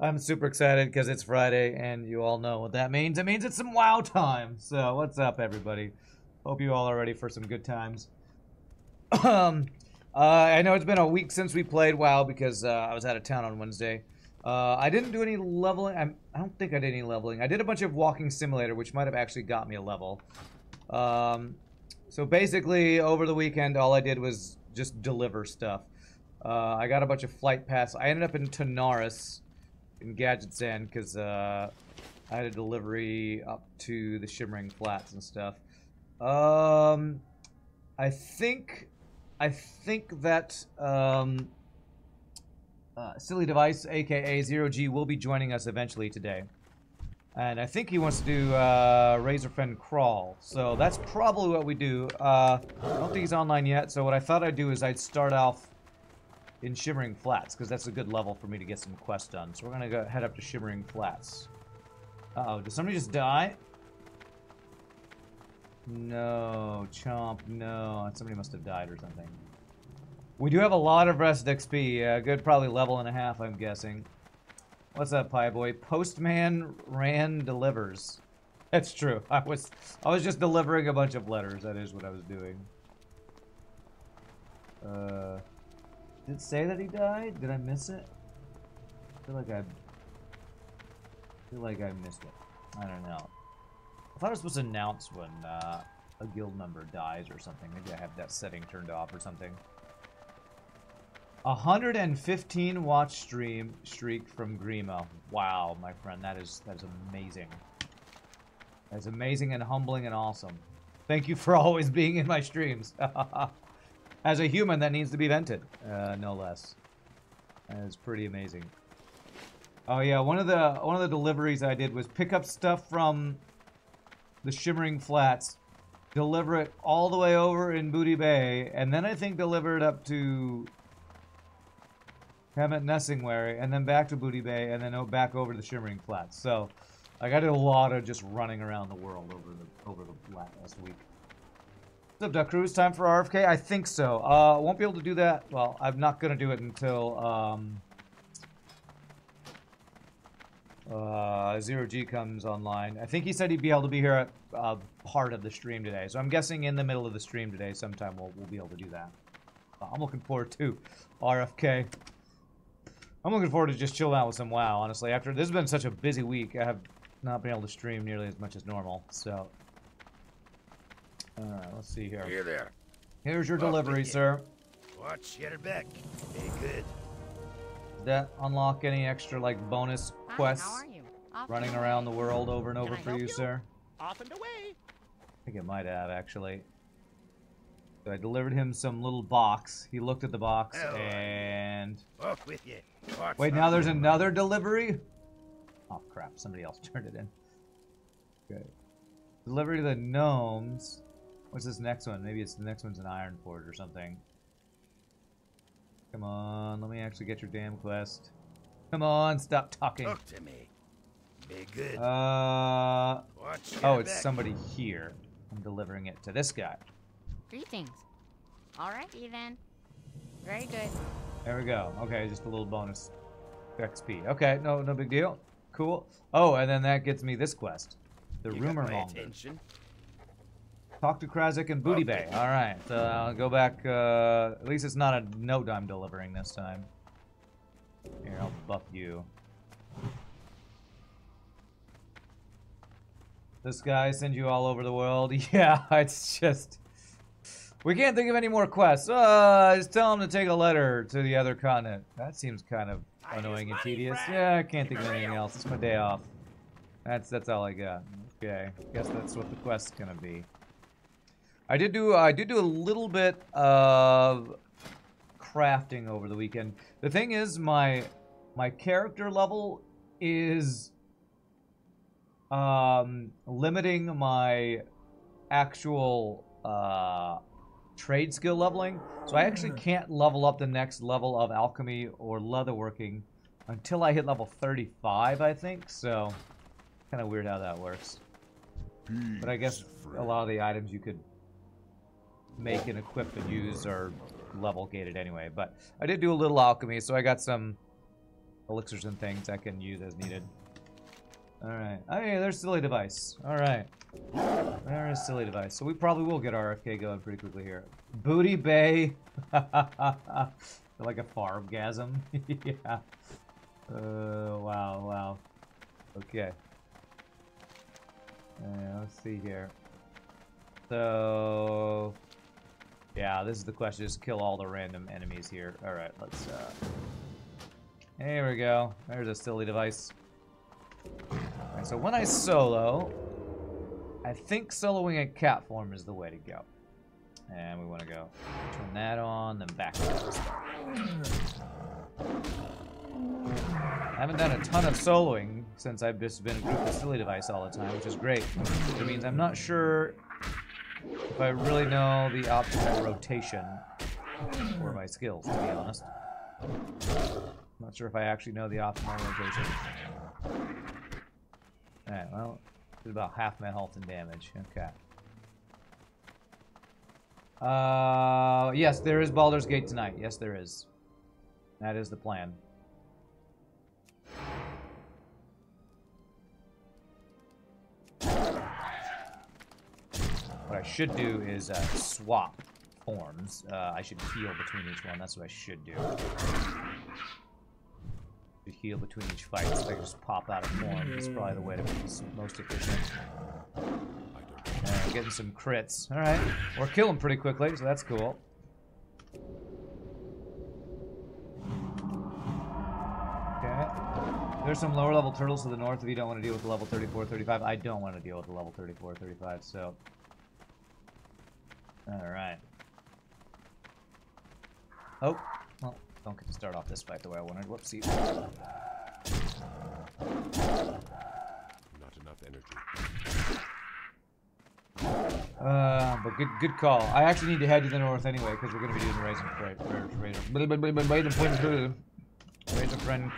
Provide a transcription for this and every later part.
I'm super excited because it's Friday, and you all know what that means. It means it's some WoW time. So, what's up, everybody? Hope you all are ready for some good times. I know it's been a week since we played WoW because I was out of town on Wednesday. I didn't do any leveling. I don't think I did any leveling. I did a bunch of walking simulator, which might have actually got me a level. So basically, over the weekend, all I did was just deliver stuff. I got a bunch of flight pass. I ended up in Tanaris in Gadget's End because I had a delivery up to the Shimmering Flats and stuff. I think that Silly Device, aka Zero G, will be joining us eventually today. And I think he wants to do Razorfen Kraul. So that's probably what we do. I don't think he's online yet, so what I thought I'd do is I'd start off in Shimmering Flats, because that's a good level for me to get some quests done. So we're going to go head up to Shimmering Flats. Uh-oh, did somebody just die? No, Chomp, no. Somebody must have died or something. We do have a lot of rest XP. Good probably level and a half, I'm guessing. What's up, Pie Boy? Postman ran delivers. That's true. I was just delivering a bunch of letters. That is what I was doing. Did it say that he died? Did I miss it? I feel like I missed it. I don't know. I thought I was supposed to announce when a guild member dies or something. Maybe I have that setting turned off or something. 115 watch streak from Grimo. Wow, my friend, that is amazing. That's amazing and humbling and awesome. Thank you for always being in my streams. As a human, that needs to be vented, no less. That is pretty amazing. Oh yeah, one of the deliveries I did was pick up stuff from the Shimmering Flats, deliver it all the way over in Booty Bay, and then I think deliver it up to Hemet Nessingwary, and then back to Booty Bay, and then back over to the Shimmering Flats. So I got a lot of just running around the world over the last week. What's up, Duck Crew? Time for RFK? I think so. Won't be able to do that. Well, I'm not going to do it until Zero G comes online. I think he said he'd be able to be here at part of the stream today. So I'm guessing in the middle of the stream today sometime we'll be able to do that. I'm looking forward to RFK. I'm looking forward to just chilling out with some WoW, honestly. After this has been such a busy week, I have not been able to stream nearly as much as normal. So, let's see here. Here there. Here's your delivery, sir. Watch your back. Be good. Does that unlock any extra, like, bonus quests? How are you? Running around the world over and over for you, sir? Off and away. I think it might have, actually. So I delivered him some little box. He looked at the box and... Off with you. Wait, now there's another delivery? Oh, crap. Somebody else turned it in. Okay. Delivery to the gnomes. What's this next one? Maybe it's the next one's an Ironforge or something. Come on. Let me actually get your damn quest. Come on. Stop talking. Talk to me. Be good. Oh, it's back. somebody here. I'm delivering it to this guy. Greetings. Alrighty then. Very good. There we go. Okay, just a little bonus XP. Okay, no big deal. Cool. Oh, and then that gets me this quest. The Rumor Monger. Talk to Krazik and Booty Bay. Alright, so I'll go back. At least it's not a note I'm delivering this time. Here, I'll buff you. This guy sends you all over the world. Yeah, it's just... We can't think of any more quests. Just tell him to take a letter to the other continent. That seems kind of annoying and tedious. Yeah, I can't think of anything else. It's my day off. That's all I got. Okay, guess that's what the quest's gonna be. I did do a little bit of crafting over the weekend. The thing is, my character level is limiting my actual trade skill leveling, so I actually can't level up the next level of alchemy or leatherworking until I hit level 35, I think. So kind of weird how that works. But I guess a lot of the items you could make and equip and use are level gated anyway. But I did do a little alchemy, so I got some elixirs and things I can use as needed. Alright. Oh yeah, there's Silly Device. Alright. There is Silly Device. So we probably will get RFK going pretty quickly here. Booty Bay. Like a farmgasm. Yeah. Wow, wow. Okay. Let's see here. So... yeah, this is the question. Just kill all the random enemies here. Alright, let's, here we go. There's a Silly Device. Alright, so when I solo, I think soloing in cat form is the way to go. And we want to go turn that on, then back to the start. I haven't done a ton of soloing since I've just been a group of Silly Device all the time, which is great. It means I'm not sure if I really know the optimal rotation for my skills, to be honest. I'm not sure if I actually know the optimal rotation. Alright, well, it's about half my health and damage. Okay. Yes, there is Baldur's Gate tonight. Yes, there is. That is the plan. What I should do is swap forms. I should heal between each one. That's what I should do. Heal between each fight. So I can just pop out of form. It's probably the way to be most efficient. Getting some crits. Alright. We're killing pretty quickly, so that's cool. Okay. There's some lower level turtles to the north if you don't want to deal with the level 34, 35. I don't want to deal with the level 34, 35, so... alright. Oh. Well, don't get to start off this fight the way I wanted. Whoopsie. Not enough energy. But good call. I actually need to head to the north anyway, because we're going to be doing Razorfen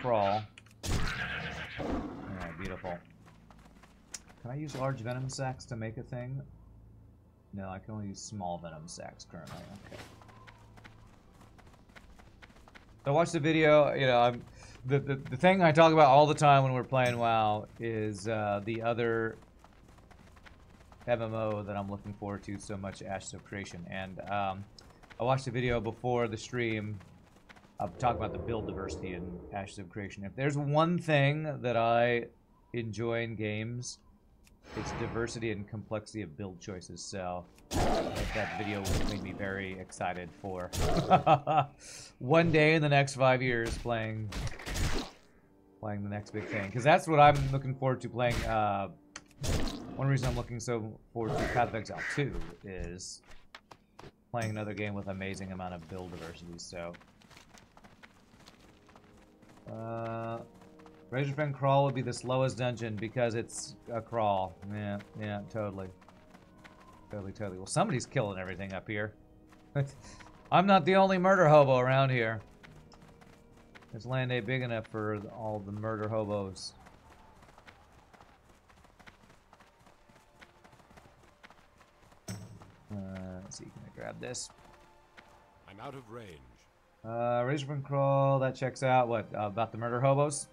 Kraul. Alright, beautiful. Can I use large venom sacs to make a thing? No, I can only use small venom sacs currently. Okay. So I watched the video, you know, the thing I talk about all the time when we're playing WoW is the other MMO that I'm looking forward to so much, Ashes of Creation. And I watched a video before the stream talking about the build diversity in Ashes of Creation. If there's one thing that I enjoy in games, it's diversity and complexity of build choices. So that video made me very excited for one day in the next 5 years playing the next big thing. Because that's what I'm looking forward to playing. One reason I'm looking so forward to Path of Exile 2 is playing another game with amazing amount of build diversity. So, Razorfen Kraul would be the slowest dungeon because it's a crawl. Yeah, totally. Totally. Well, somebody's killing everything up here. I'm not the only murder hobo around here. This land ain't big enough for all the murder hobos. Let's see, can I grab this? I'm out of range. Razorfen Kraul, that checks out. What, about the murder hobos?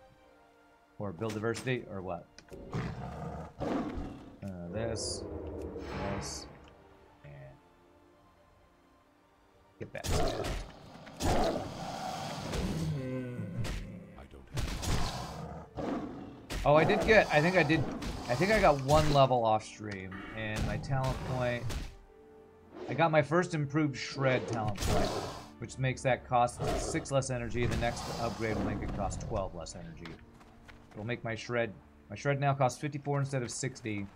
Or build diversity, or what? This, and get back. I don't have. Oh, I did get, I think I got 1 level off stream, and my talent point, I got my first improved shred talent point, which makes that cost 6 less energy. The next upgrade will make it cost 12 less energy. It'll make my shred now costs 54 instead of 60,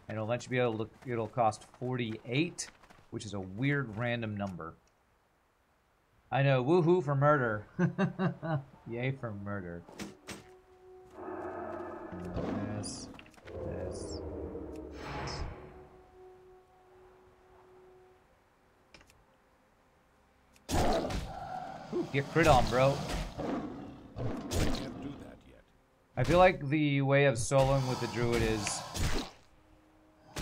and it'll eventually be able to, it'll cost 48, which is a weird random number. I know, woohoo for murder. Yay for murder. This. Ooh, get crit on, bro. I can't do that yet. I feel like the way of soloing with the Druid is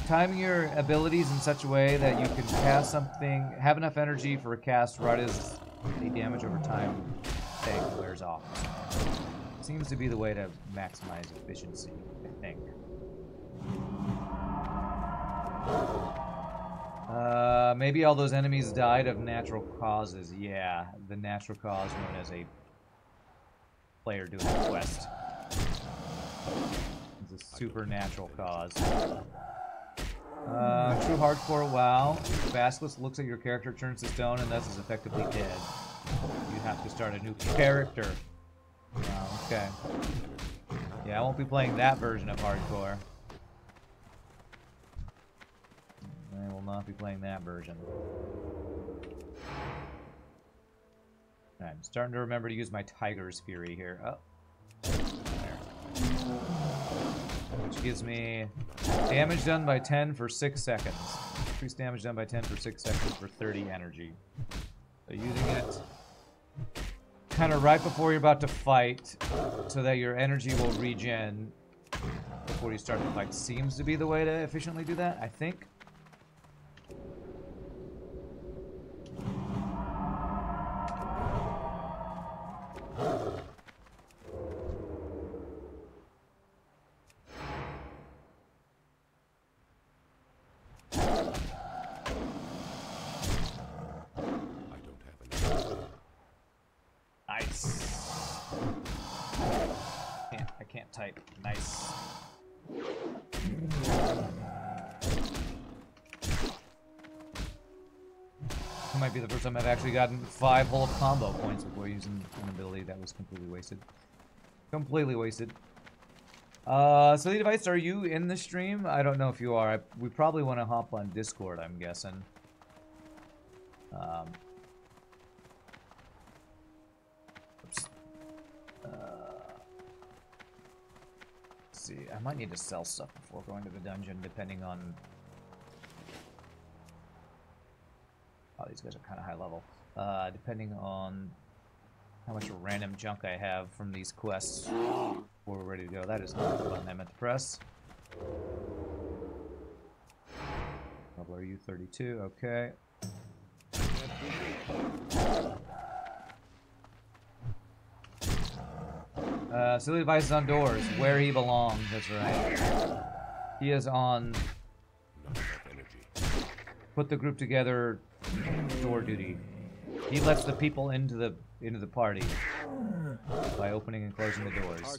timing your abilities in such a way that you can cast something, have enough energy for a cast right as the damage over time thing wears off. Seems to be the way to maximize efficiency, I think. Maybe all those enemies died of natural causes. Yeah, the natural cause known as a player doing a quest. It's a supernatural cause. True hardcore WoW. The Basilisk looks at your character, turns to stone, and thus is effectively dead. You have to start a new character. Okay. Yeah, I won't be playing that version of hardcore. I will not be playing that version. I'm starting to remember to use my Tiger's Fury here. Oh. There. Which gives me damage done by 10 for 6 seconds. Increased damage done by 10 for 6 seconds for 30 energy. So using it kind of right before you're about to fight so that your energy will regen before you start the fight seems to be the way to efficiently do that, I think. Type. Nice. It might be the first time I've actually gotten 5 whole combo points before using an ability that was completely wasted. Completely wasted. Silly Device, are you in the stream? I don't know if you are. We probably want to hop on Discord, I'm guessing. Oops. See, I might need to sell stuff before going to the dungeon, depending on... Oh, these guys are kind of high level. Depending on how much random junk I have from these quests before we're ready to go. That is not the button I meant to press. Level are you 32? Okay. Silly Device is on doors, where he belongs, that's right. He is on put the group together door duty. He lets the people into the party by opening and closing the doors.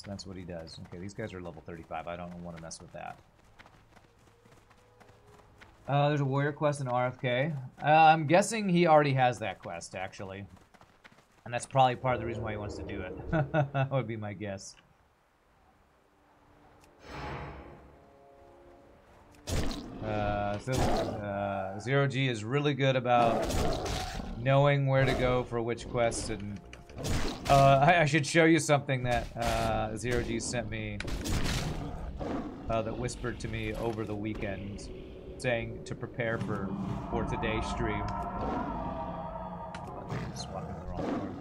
That's what he does. Okay, these guys are level 35. I don't want to mess with that. There's a warrior quest in RFK. I'm guessing he already has that quest, actually. And that's probably part of the reason why he wants to do it. That would be my guess. Zero G is really good about knowing where to go for which quests. And I should show you something that Zero G sent me that whispered to me over the weekend, saying to prepare for today's stream. Swapping the wrong form.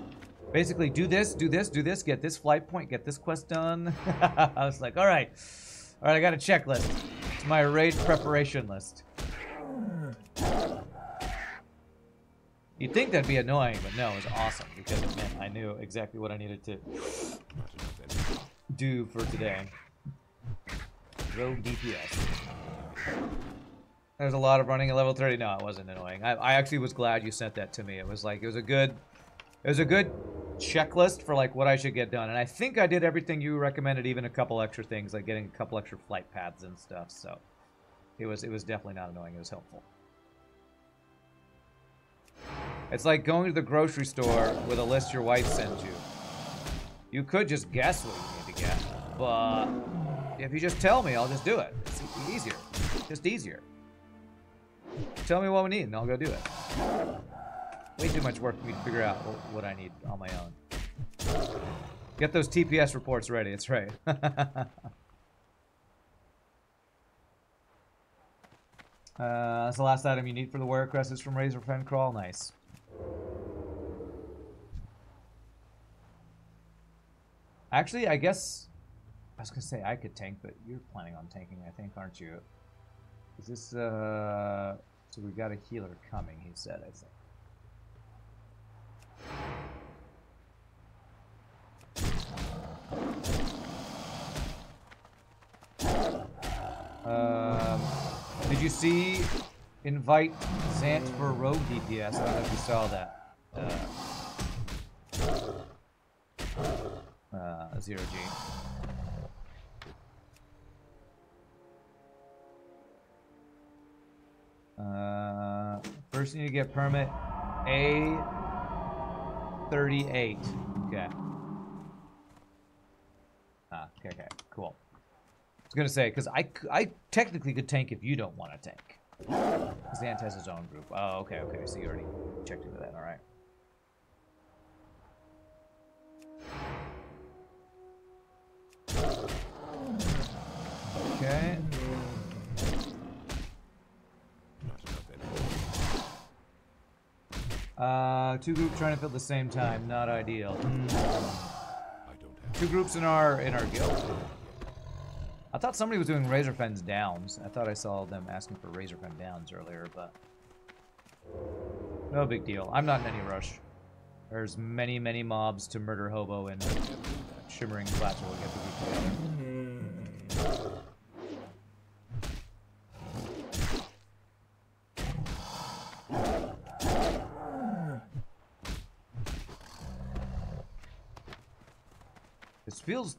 Basically, do this, get this flight point, get this quest done. I was like, all right, I got a checklist. It's my raid preparation list. You'd think that'd be annoying, but no, it was awesome because it meant I knew exactly what I needed to do for today. Rogue DPS. There's a lot of running at level 30. No, it wasn't annoying. I actually was glad you sent that to me. It was like, it was a good checklist for like what I should get done. And I think I did everything you recommended, even a couple extra things, like getting a couple extra flight paths and stuff. So it was definitely not annoying. It was helpful. It's like going to the grocery store with a list your wife sends you. You could just guess what you need to get, but if you just tell me, I'll just do it. It's easier. Just easier. Tell me what we need, and I'll go do it. Way too much work for me to figure out what I need on my own. Get those TPS reports ready, that's right. That's the last item you need for the warrior crest is from Razorfen, Kraul. Nice. Actually, I guess... I was going to say I could tank, but you're planning on tanking, I think, aren't you? Is this, so we got a healer coming, he said, I think. Did you see invite Zant for rogue DPS? I don't know if you saw that. Zero G. First you need to get permit A38. Okay. Okay, cool. I was gonna say, because I technically could tank if you don't want to tank. Zant has his own group. Oh, okay, so you already checked into that, alright. Okay. Two groups trying to fill at the same time, not ideal. Two groups in our guild. I thought somebody was doing Razorfen's downs. I thought I saw them asking for Razorfen downs earlier, but no big deal. I'm not in any rush. There's many mobs to murder Hobo and Shimmering Plateau to get the group together.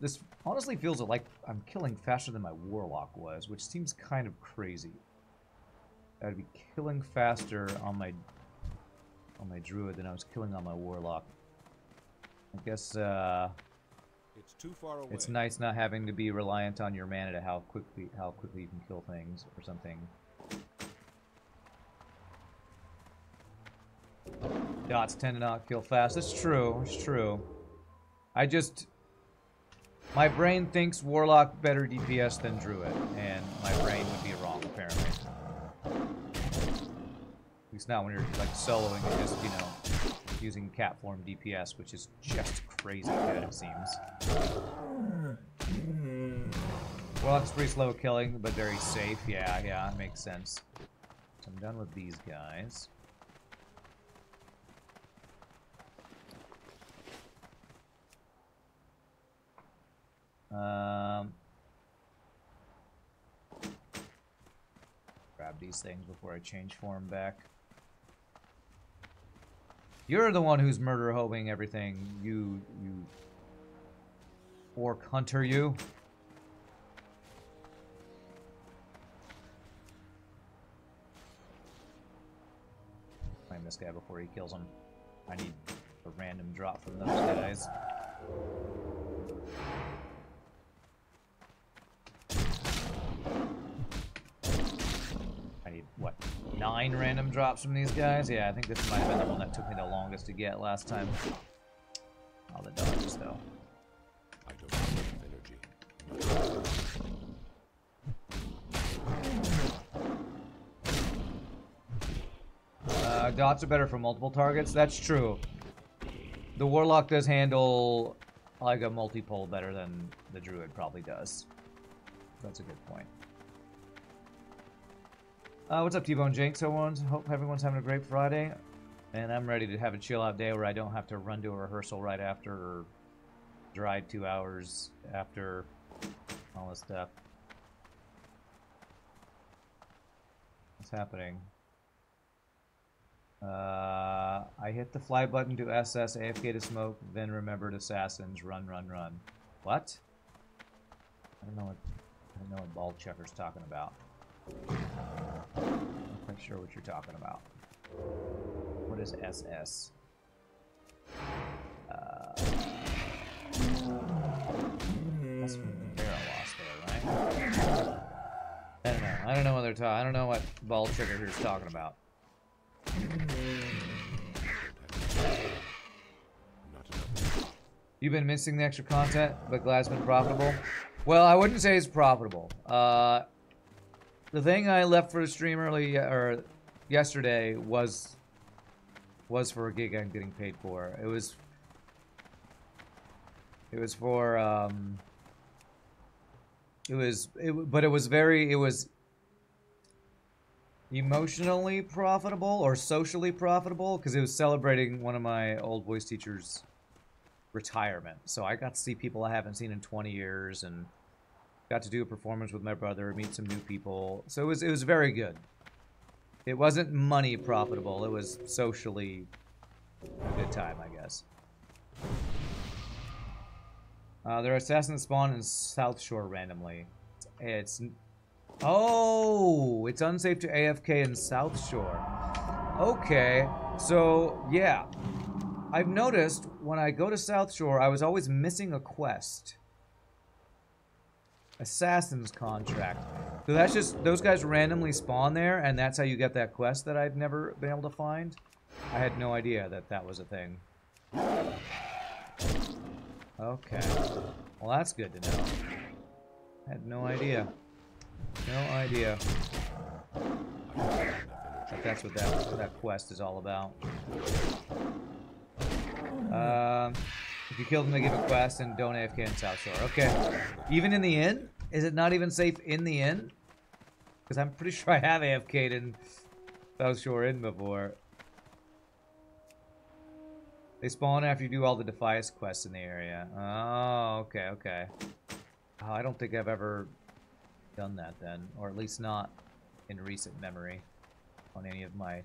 This honestly feels like I'm killing faster than my Warlock was, which seems kind of crazy. I'd be killing faster on my Druid than I was killing on my Warlock. I guess it's too far away. It's nice not having to be reliant on your mana to how quickly you can kill things or something. Dots tend to not kill fast. It's true. It's true. My brain thinks Warlock better DPS than Druid, and my brain would be wrong, apparently. At least not when you're, like, soloing and just, you know, using cat form DPS, which is just crazy good, it seems. Warlock's pretty slow killing, but very safe. Yeah, makes sense. So I'm done with these guys. Grab these things before I change form back. You're the one who's murder hoping everything. You orc hunter, you. Find this guy before he kills him. I need a random drop from those guys. I need, what, 9 random drops from these guys? Yeah, I think this might have been the one that took me the longest to get last time. All the dodges, though. I don't have enough energy. Dots are better for multiple targets. That's true. The Warlock does handle, like, a multi-pole better than the Druid probably does. That's a good point. What's up, T-Bone Jinx? Hope everyone's having a great Friday. And I'm ready to have a chill-out day where I don't have to run to a rehearsal right after or drive 2 hours after all this stuff. What's happening? I hit the fly button to SS, AFK to smoke, then remembered assassins. Run. What? I don't know what ball checker's talking about. I'm not quite sure what you're talking about. What is SS? That's from Barrel-Lost there, right? I don't know what they're talking. I don't know what ball checker here's talking about. You've been missing the extra content, but glad it's been profitable. Well, I wouldn't say it's profitable. The thing I left for the stream yesterday was for a gig I'm getting paid for. It was emotionally profitable or socially profitable because it was celebrating one of my old voice teachers' retirement. So I got to see people I haven't seen in 20 years, and Got to do a performance with my brother, meet some new people. So it was very good. It wasn't money profitable. It was socially a good time, I guess. There are assassins spawn in South Shore randomly. It's unsafe to AFK in South Shore. Okay, so yeah, I've noticed when I go to South Shore, I was always missing a quest. Assassin's contract. So that's just, those guys randomly spawn there, and that's how you get that quest that I've never been able to find? I had no idea that that was a thing. Okay. Well, that's good to know. I had no idea. No idea. But that's what that quest is all about. If you kill them, they give a quest, and don't AFK in South Shore. Okay. Even in the inn? Is it not even safe in the inn? Because I'm pretty sure I have AFK'd in South Shore Inn before. They spawn after you do all the Defias quests in the area. Oh, okay, okay. Oh, I don't think I've ever done that then. Or at least not in recent memory on any of my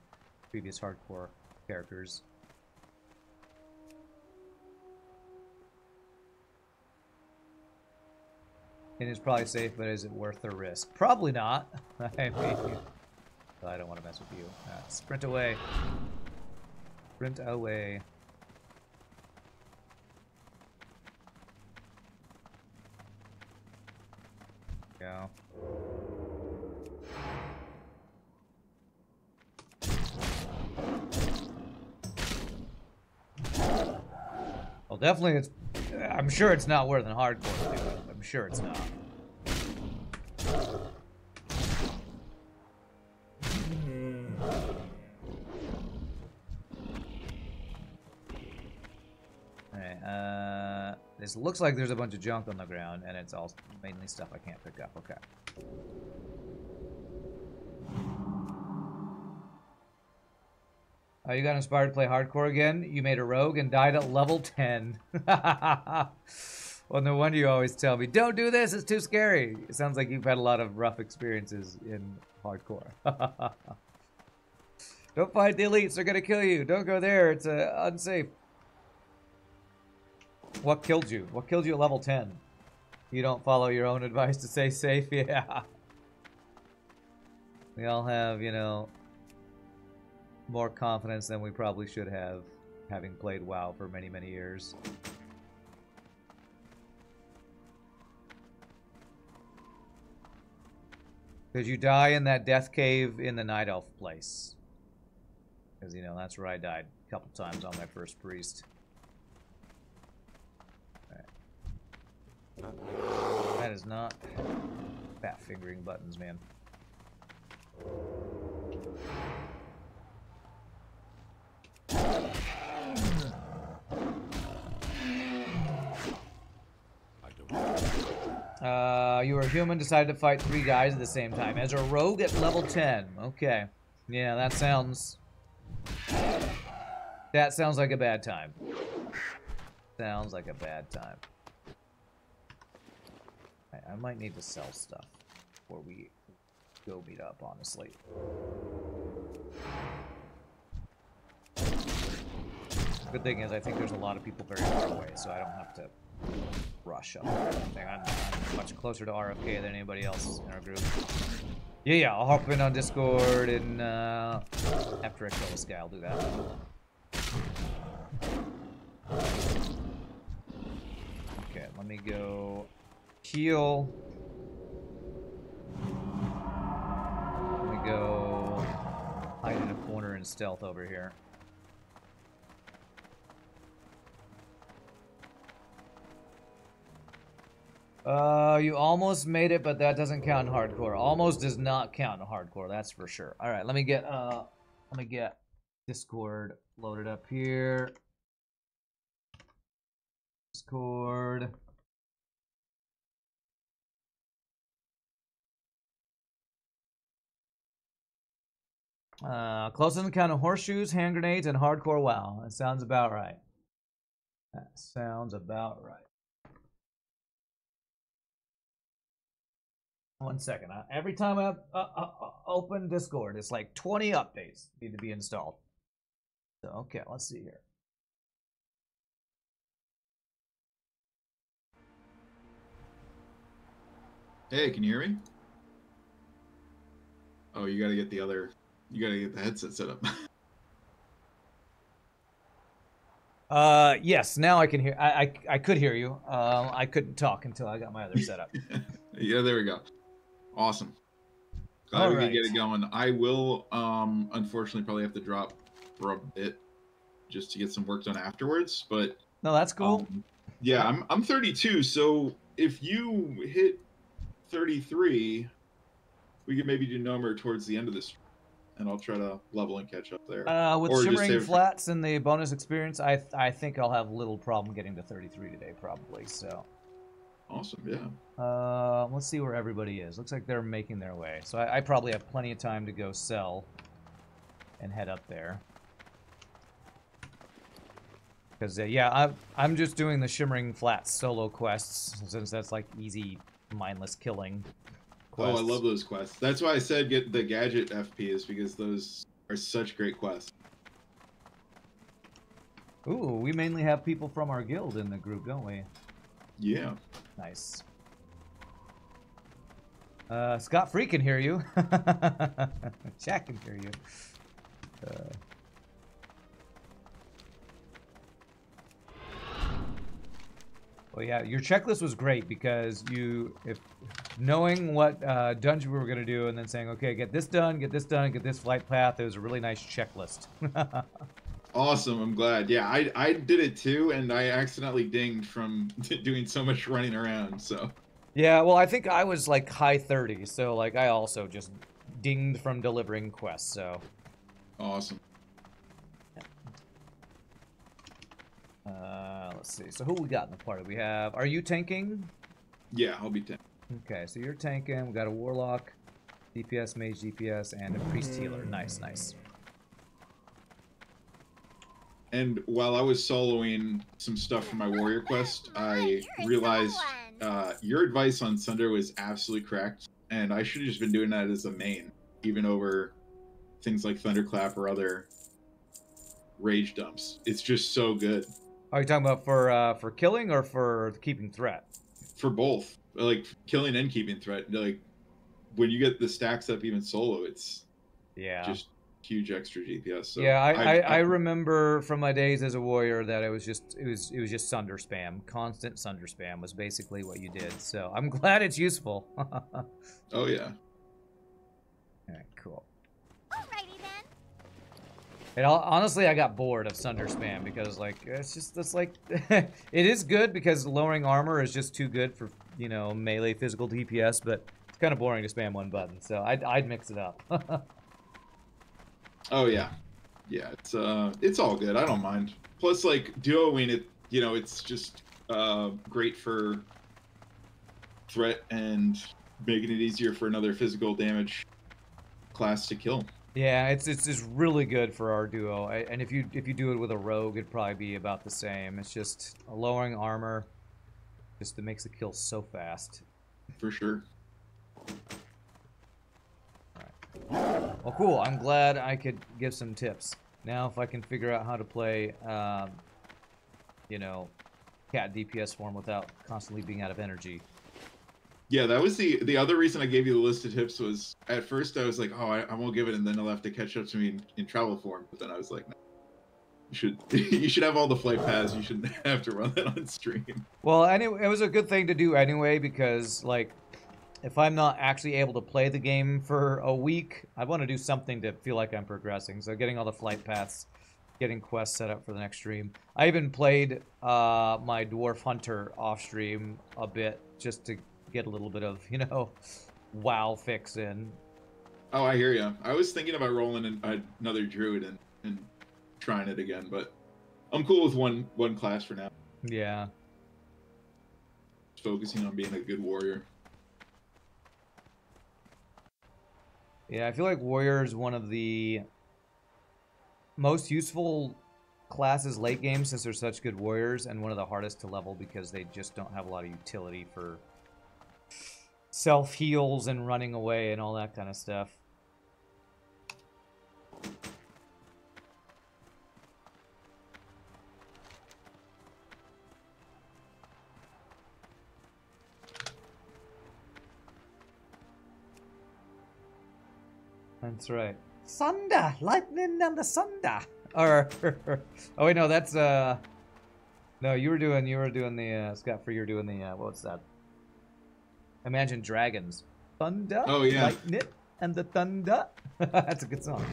previous hardcore characters. It is probably safe, but is it worth the risk? Probably not. I mean, I don't want to mess with you. Sprint away. Sprint away. Go. Well, definitely it's... I'm sure it's not worth in hardcore to do it. I'm sure it's not. Alright, this looks like there's a bunch of junk on the ground, and it's all mainly stuff I can't pick up. Okay. Oh, you got inspired to play hardcore again? You made a rogue and died at level 10. Well, no wonder you always tell me, don't do this, it's too scary. It sounds like you've had a lot of rough experiences in hardcore. Don't fight the elites, they're gonna kill you. Don't go there, it's unsafe. What killed you? What killed you at level 10? You don't follow your own advice to stay safe? Yeah. We all have, you know, more confidence than we probably should have, having played WoW for many, many years. Because you die in that death cave in the Night Elf place. Because, you know, that's where I died a couple times on my first priest. Right. That is not fat fingering buttons, man. You were a human, decided to fight 3 guys at the same time. As a rogue at level 10. Okay. Yeah, that sounds... That sounds like a bad time. Sounds like a bad time. I might need to sell stuff before we go meet up, honestly. Good thing is, I think there's a lot of people very far away, so I don't have to rush up. I'm much closer to RFK than anybody else in our group. Yeah, I'll hop in on Discord and after I kill this guy, I'll do that. Okay, let me go heal. Let me go hide in a corner and stealth over here. You almost made it, but that doesn't count in hardcore. Almost does not count in hardcore, that's for sure. All right, let me get Discord loaded up here. Discord. Close doesn't count in horseshoes, hand grenades, and hardcore WoW. That sounds about right. That sounds about right. 1 second. Every time I open Discord, it's like 20 updates need to be installed. So, okay, let's see here. Hey, can you hear me? Oh, you gotta get the other. You gotta get the headset set up. Yes, now I can hear. I could hear you. I couldn't talk until I got my other setup. Yeah, there we go. Awesome. Glad we could get it going. I will, unfortunately, probably have to drop for a bit just to get some work done afterwards. But no, that's cool. Yeah, I'm 32, so if you hit 33, we could maybe do number towards the end of this, and I'll try to level and catch up there. With or Shimmering Flats and the bonus experience, I think I'll have little problem getting to 33 today, probably. So. Awesome, yeah. Let's see where everybody is. Looks like they're making their way. So I probably have plenty of time to go sell and head up there. Because, yeah, I'm just doing the Shimmering Flats solo quests, since that's, like, easy, mindless killing quests. Oh, I love those quests. That's why I said get the Gadget FP, is because those are such great quests. Ooh, we mainly have people from our guild in the group, don't we? Yeah. Nice. Scott Free can hear you. Jack can hear you. Well, yeah, your checklist was great because if knowing what dungeon we were going to do and then saying, okay, get this done, get this done, get this flight path, it was a really nice checklist. Awesome, I'm glad. Yeah, I did it too, and I accidentally dinged from doing so much running around, so. Yeah, well, I think I was like high 30s, so like I also just dinged from delivering quests, so. Awesome. Let's see, so who we got in the party? We have, are you tanking? Yeah, I'll be tanking. Okay, so you're tanking, we got a Warlock, DPS, Mage DPS, and a Priest Healer. Nice, nice. And while I was soloing some stuff for my warrior quest, I realized your advice on Sunder was absolutely correct, and I should have just been doing that as a main, even over things like Thunderclap or other rage dumps. It's just so good. Are you talking about for killing or for keeping threat? For both, like killing and keeping threat. Like when you get the stacks up even solo, it's just huge extra DPS. So yeah, I remember from my days as a warrior that it was just Sunder spam. Constant Sunder spam was basically what you did. So I'm glad it's useful. Oh yeah. Alright, cool. Alrighty then. And honestly, I got bored of Sunder spam because like it's like it is good because lowering armor is just too good for, you know, melee physical DPS, but it's kind of boring to spam one button. So I'd mix it up. Oh yeah, yeah. It's all good. I don't mind. Plus, like duoing it, you know, it's just great for threat and making it easier for another physical damage class to kill. Yeah, it's really good for our duo. And if you do it with a rogue, it'd probably be about the same. It's just lowering armor, just it makes the kill so fast. For sure. Well, cool. I'm glad I could give some tips. Now, if I can figure out how to play, you know, cat DPS form without constantly being out of energy. Yeah, that was the other reason I gave you the list of tips was at first I was like, oh, I won't give it, and then it'll have to catch up to me in travel form. But then I was like, no, you should have all the flight paths. You shouldn't have to run that on stream. Well, anyway, it was a good thing to do anyway because like, if I'm not actually able to play the game for a week, I want to do something to feel like I'm progressing. So getting all the flight paths, getting quests set up for the next stream. I even played my Dwarf Hunter off stream a bit just to get a little bit of, you know, WoW fix in. Oh, I hear you. I was thinking about rolling another Druid and trying it again, but I'm cool with one class for now. Yeah. Just focusing on being a good warrior. Yeah, I feel like warrior is one of the most useful classes late game since they're such good warriors, and one of the hardest to level because they just don't have a lot of utility for self-heals and running away and all that kind of stuff. That's right. Thunder! Lightning and the thunder! Or, oh wait, no, that's, no, you were doing the, Scott Free, you were doing the, what's that? Imagine Dragons. Thunder, Oh, yeah. lightning, and the thunder. That's a good song.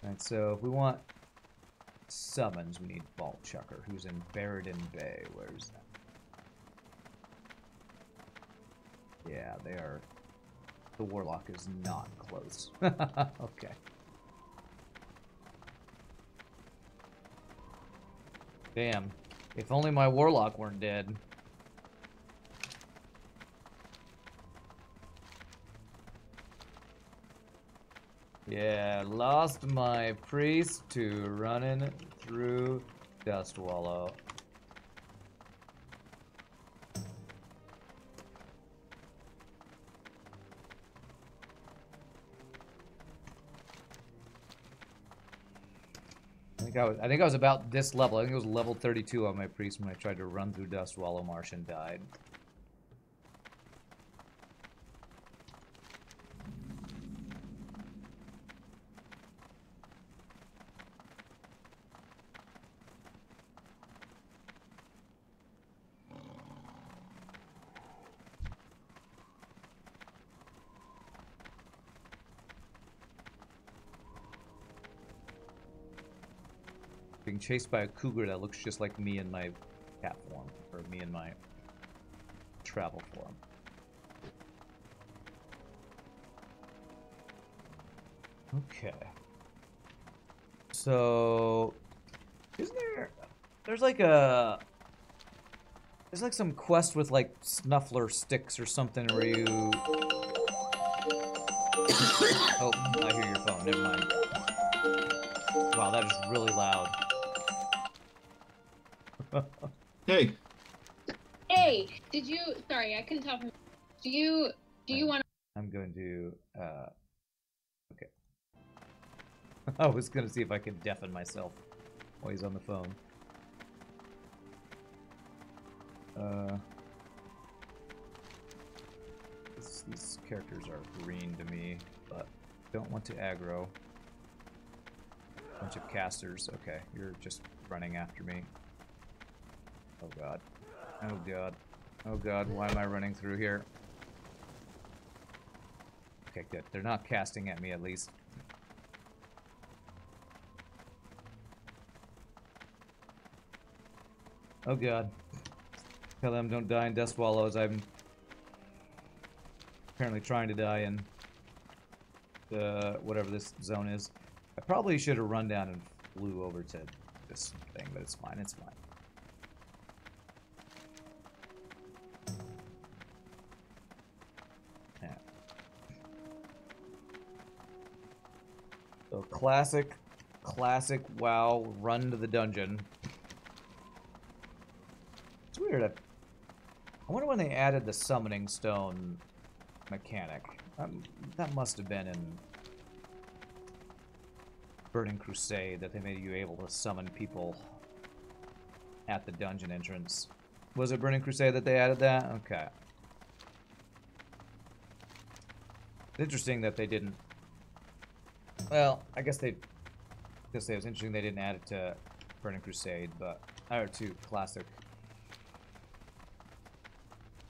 Alright, so if we want summons, we need Vault Chucker, who's in Barradin Bay. Where's that? Yeah, they are. The Warlock is not close. Okay. Damn. If only my Warlock weren't dead. Yeah, lost my priest to running through Dust Wallow. I think I was about this level. I think it was level 32 on my priest when I tried to run through Dust Wallow Marsh and died. Being chased by a cougar that looks just like me in my cat form, or me in my travel form. Okay. So, isn't there? There's like some quest with like snuffler sticks or something where you. Oh, I hear your phone. Never mind. Wow, that is really loud. Hey. Hey, did you? Sorry, I couldn't tell from. Do you want? I'm going to. Okay. I was gonna see if I could deafen myself while he's on the phone. These characters are green to me, but don't want to aggro. Bunch of casters. Okay, you're just running after me. Oh god. Oh god. Oh god, why am I running through here? Okay, good. They're not casting at me at least. Oh god. Tell them don't die in Dust Wallows. I'm apparently trying to die in the whatever this zone is. I probably should have run down and flew over to this thing, but it's fine, it's fine. Yeah. So classic WoW run to the dungeon. It's weird. I wonder when they added the summoning stone mechanic. That must have been in Burning Crusade, that they made you able to summon people at the dungeon entrance. Was it Burning Crusade that they added that? Okay. It's interesting that they didn't. Well, I guess it was interesting they didn't add it to Burning Crusade, but or to Classic.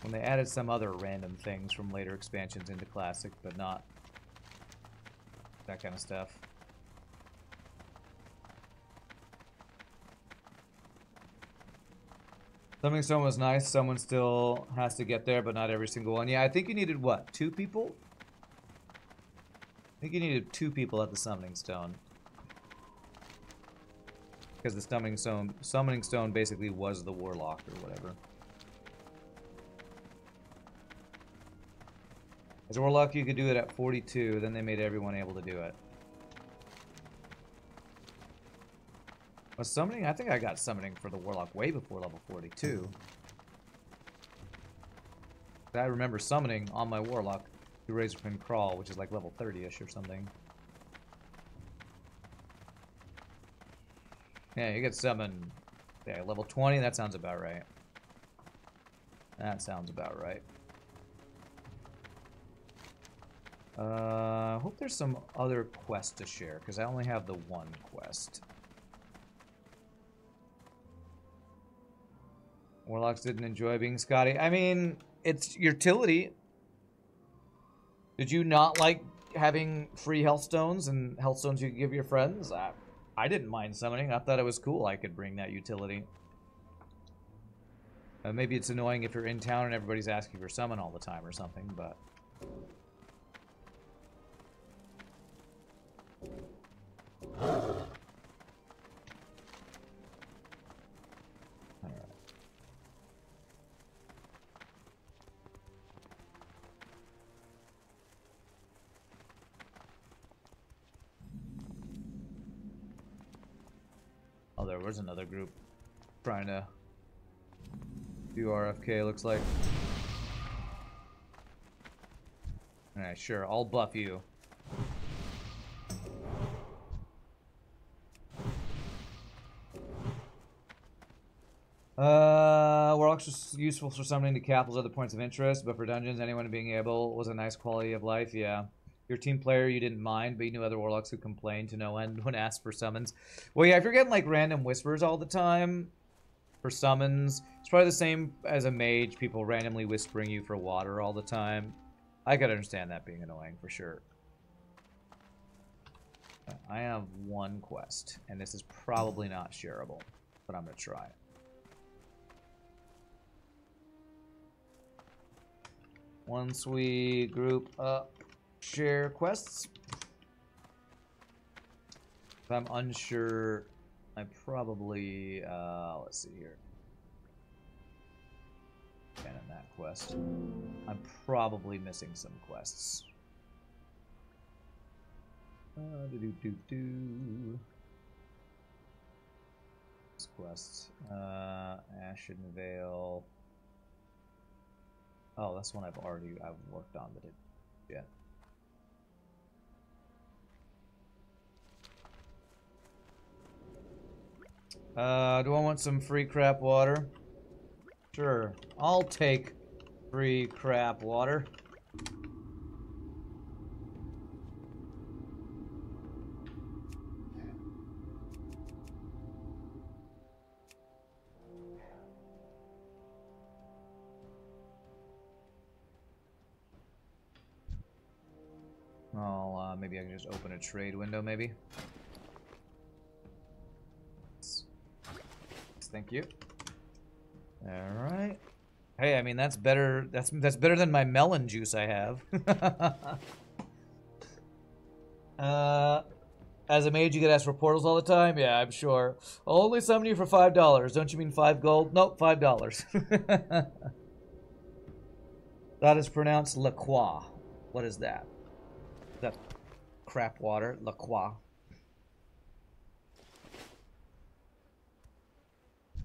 When they added some other random things from later expansions into Classic, but not that kind of stuff. Summoning Stone was nice. Someone still has to get there, but not every single one. Yeah, I think you needed, what, 2 people? I think you needed 2 people at the Summoning Stone. Because the Summoning Stone basically was the Warlock or whatever. As a Warlock, you could do it at 42, then they made everyone able to do it. Was summoning? I think I got summoning for the Warlock way before level 42. I remember summoning on my Warlock the Razorfen Kraul, which is like level 30-ish or something. Yeah, you get summoned. Yeah, level 20, that sounds about right. That sounds about right. I hope there's some other quests to share, because I only have the one quest. Warlocks didn't enjoy being Scotty. I mean, it's utility. Did you not like having free health stones and health stones you could give your friends? I didn't mind summoning. I thought it was cool I could bring that utility. Maybe it's annoying if you're in town and everybody's asking for summon all the time or something, but... Oh, there was another group trying to do RFK, looks like. Alright, sure, I'll buff you. Warlocks was useful for summoning to Capel's other points of interest, but for dungeons, anyone being able was a nice quality of life, yeah. Your team player, you didn't mind, but you knew other Warlocks who complained to no end when asked for summons. Well, yeah, if you're getting, like, random whispers all the time for summons, it's probably the same as a mage, people randomly whispering you for water all the time. I could understand that being annoying, for sure. I have one quest, and this is probably not shareable, but I'm going to try. Once we group up share quests. If I'm unsure, I probably, let's see here. Abandon that quest. I'm probably missing some quests. This quest. Ashen Vale. Oh, that's one I've worked on, but it yet. Do I want some free crap water? Sure, I'll take free crap water. Maybe I can just open a trade window, maybe. Thank you. All right. Hey, I mean that's better. That's better than my melon juice I have. As a mage, you get asked for portals all the time. Yeah, I'm sure. I'll only summon you for $5. Don't you mean 5 gold? Nope, $5. That is pronounced La Croix. What is that? That crap water, La Croix.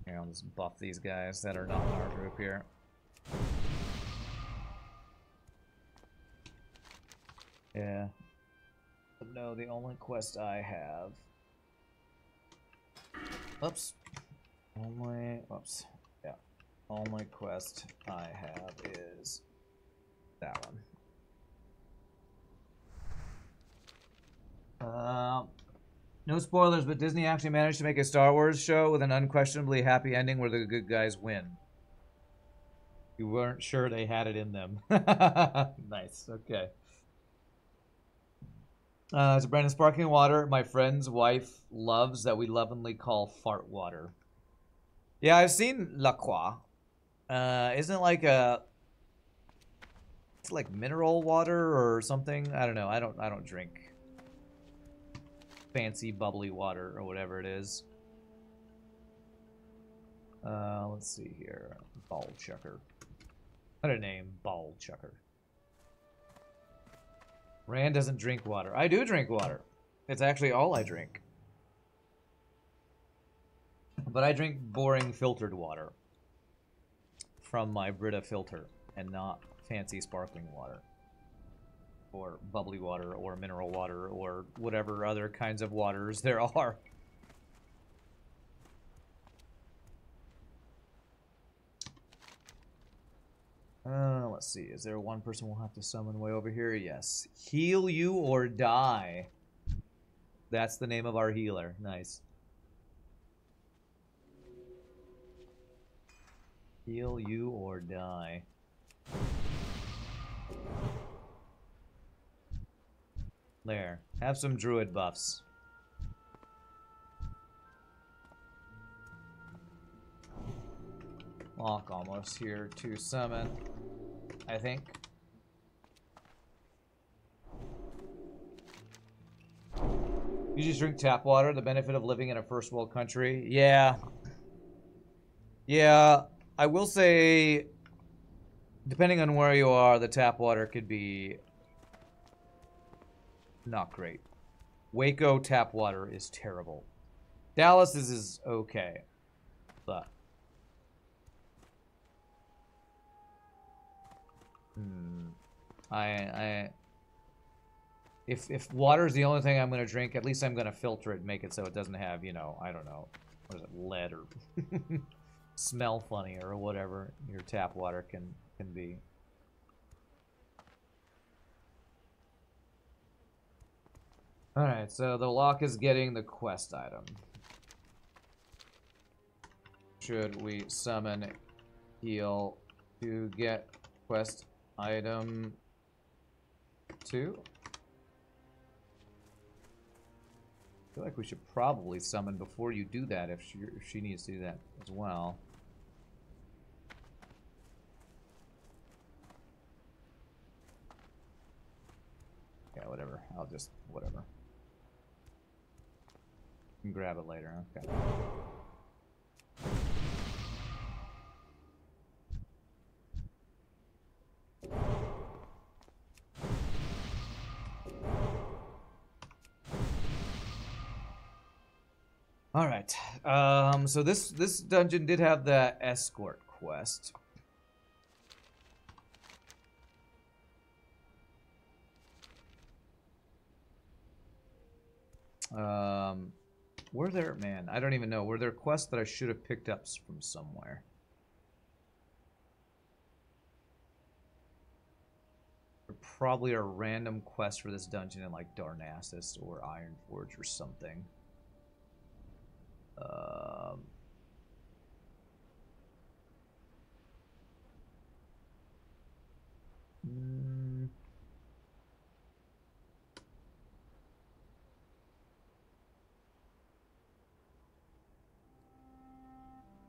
Here, I'll just buff these guys that are not in our group here. Yeah. But no, the only quest I have... Oops. Whoops. Yeah. Only quest I have is that one. No spoilers, but Disney actually managed to make a Star Wars show with an unquestionably happy ending where the good guys win. You weren't sure they had it in them. Nice, okay. It's a brand of sparkling water my friend's wife loves that we lovingly call fart water. Yeah, I've seen La Croix. Isn't it like a... It's like mineral water or something? I don't know. I don't drink fancy bubbly water or whatever it is. Let's see here. Ball Chucker. What a name, Ball Chucker. Rand doesn't drink water. I do drink water. It's actually all I drink. But I drink boring filtered water from my Brita filter and not fancy sparkling water. Or bubbly water, or mineral water, or whatever other kinds of waters there are. Let's see. Is there one person we'll have to summon way over here? Yes. Heal you or die. That's the name of our healer. Nice. Heal you or die. There. Have some druid buffs. Lock almost here to summon, I think. You just drink tap water, the benefit of living in a first world country. Yeah. Yeah, I will say, depending on where you are, the tap water could be not great. Waco tap water is terrible. Dallas is okay, but if water is the only thing I'm gonna drink, at least I'm gonna filter it and make it so it doesn't have, you know, I don't know, what is it, lead or smell funny or whatever your tap water can be. Alright, so the lock is getting the quest item. Should we summon heal to get quest item 2? I feel like we should probably summon before you do that if she needs to do that as well. Yeah, whatever. I'll just, whatever. You can grab it later, okay. All right. So this dungeon did have the escort quest. Were there, man, I don't even know. Were there quests that I should have picked up from somewhere? There probably are random quests for this dungeon in like Darnassus or Ironforge or something.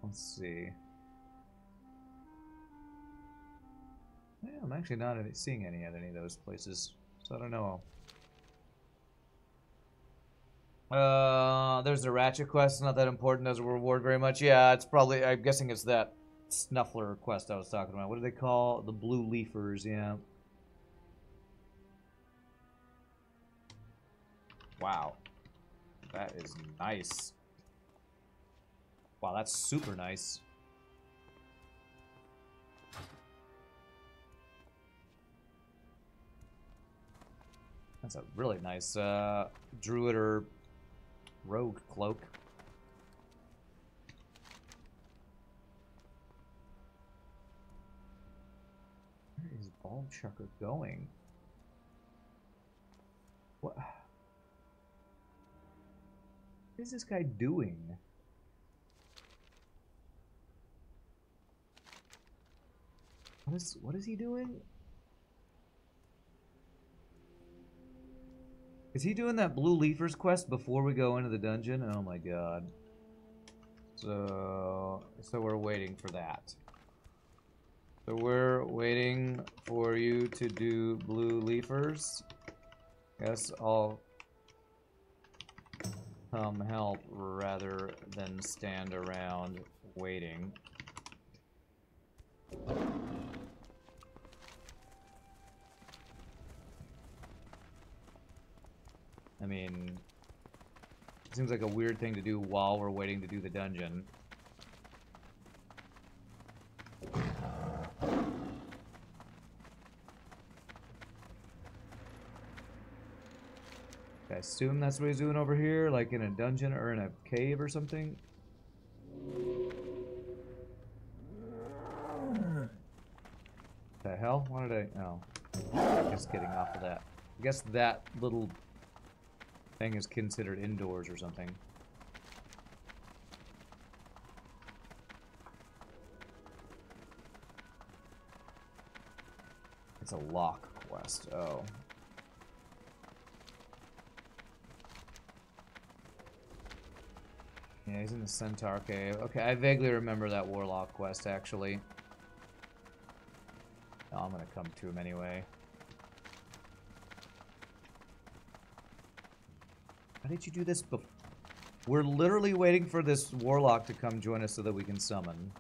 Let's see. Yeah, I'm actually not seeing any at any of those places, so I don't know. There's the Ratchet quest, not that important as a reward very much. Yeah, it's probably, I'm guessing it's that Snuffler quest I was talking about. What do they call the Blue Leafers? Yeah. Wow. That is nice. Wow, that's super nice. That's a really nice Druid or Rogue cloak. Where is Ball Chucker going? What is this guy doing? What is he doing? Is he doing that Blue Leafers quest before we go into the dungeon? Oh my god. So we're waiting for that. So we're waiting for you to do Blue Leafers. Guess I'll come help rather than stand around waiting. I mean, it seems like a weird thing to do while we're waiting to do the dungeon. assume that's what he's doing over here, like in a dungeon or in a cave or something. The hell? Why did I... Oh. Just getting off of that. I guess that little thing is considered indoors or something. It's a lock quest. Oh. Yeah, he's in the Centaur Cave. Okay, I vaguely remember that Warlock quest, actually. Oh, I'm gonna come to him anyway. How did you do this before? We're literally waiting for this Warlock to come join us so that we can summon.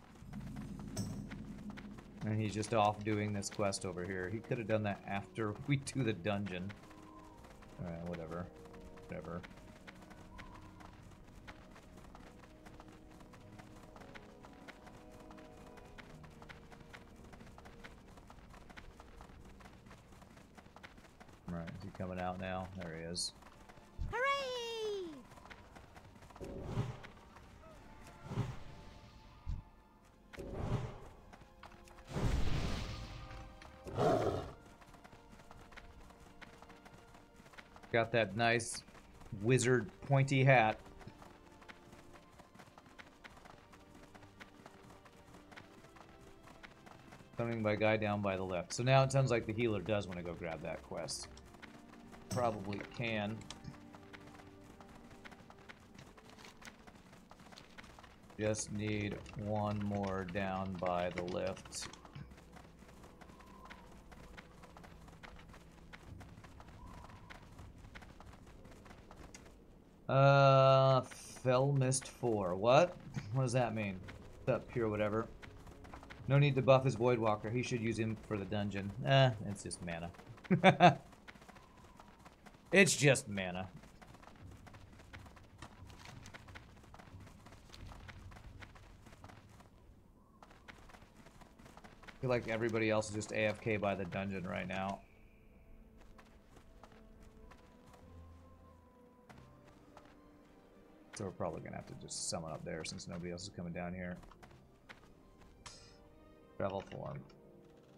And he's just off doing this quest over here. He could have done that after we do the dungeon. Alright, whatever. Whatever. Right, is he coming out now? There he is. Hooray! Got that nice wizard pointy hat. Coming by guy down by the left. So now it sounds like the healer does want to go grab that quest. Probably can. Just need one more down by the lift. Fell Mist 4. What? What does that mean? Up here, whatever. No need to buff his Voidwalker. He should use him for the dungeon. It's just mana. It's just mana. I feel like everybody else is just AFK by the dungeon right now. So we're probably gonna have to just summon up there since nobody else is coming down here. Travel form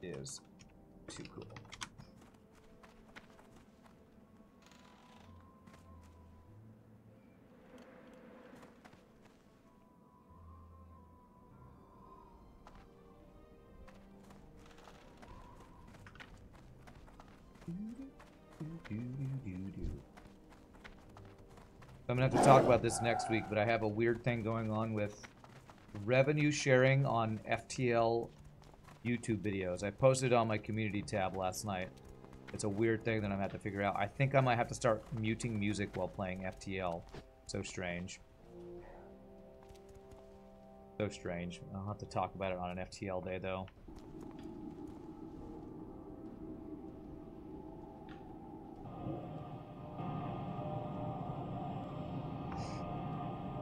is too cool. I'm gonna have to talk about this next week, but I have a weird thing going on with revenue sharing on FTL YouTube videos. I posted it on my community tab last night. It's a weird thing that I'm gonna have to figure out. I think I might have to start muting music while playing FTL. So strange. So strange. I'll have to talk about it on an FTL day, though.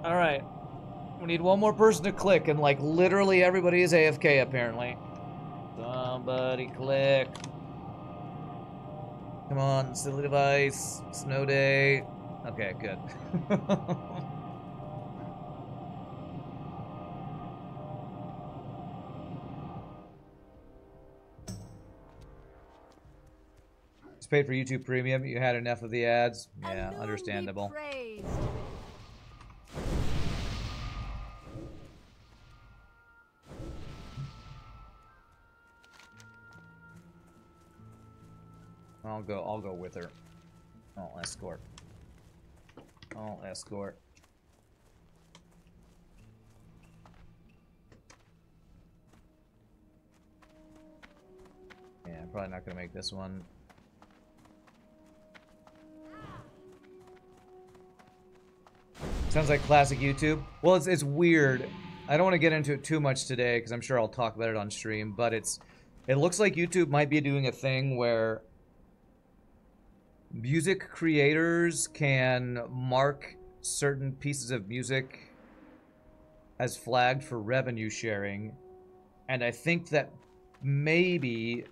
Alright. We need one more person to click, and like literally everybody is AFK apparently. Somebody click. Come on, silly device. Snow day. Okay, good. Just paid for YouTube Premium. You had enough of the ads. Yeah, understandable. I'll go with her. I'll escort. I'll escort. Yeah, I'm probably not gonna make this one. Sounds like classic YouTube. Well, it's weird. I don't want to get into it too much today because I'm sure I'll talk about it on stream, but it looks like YouTube might be doing a thing where music creators can mark certain pieces of music as flagged for revenue sharing, and I think that maybe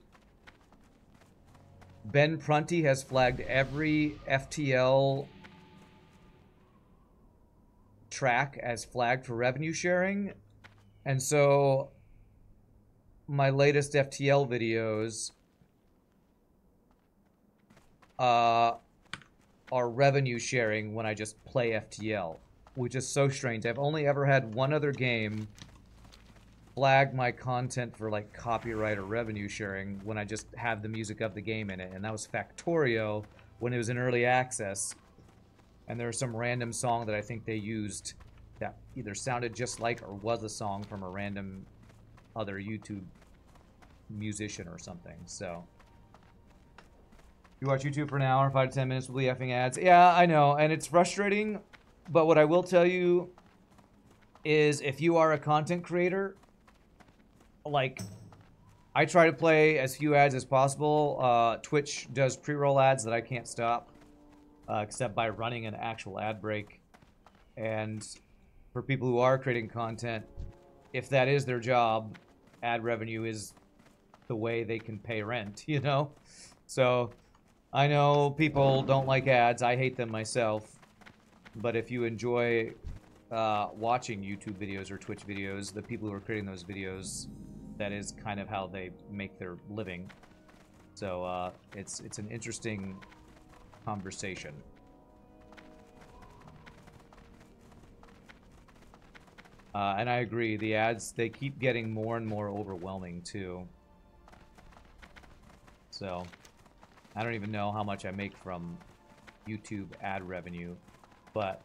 Ben Prunty has flagged every FTL track as flagged for revenue sharing. And so my latest FTL videos are revenue sharing when I just play FTL, which is so strange. I've only ever had one other game flag my content for like copyright or revenue sharing when I just have the music of the game in it, and that was Factorio when it was in early access. And there was some random song that I think they used that either sounded just like or was a song from a random other YouTube musician or something. So you watch YouTube for an hour, 5 to 10 minutes with the effing ads. Yeah, I know, and it's frustrating, but what I will tell you is if you are a content creator, like, I try to play as few ads as possible. Twitch does pre-roll ads that I can't stop, except by running an actual ad break. And for people who are creating content, if that is their job, ad revenue is the way they can pay rent, you know? So I know people don't like ads. I hate them myself. But if you enjoy watching YouTube videos or Twitch videos, the people who are creating those videos, that is kind of how they make their living. So it's an interesting conversation. And I agree, the ads, they keep getting more and more overwhelming too. So I don't even know how much I make from YouTube ad revenue, but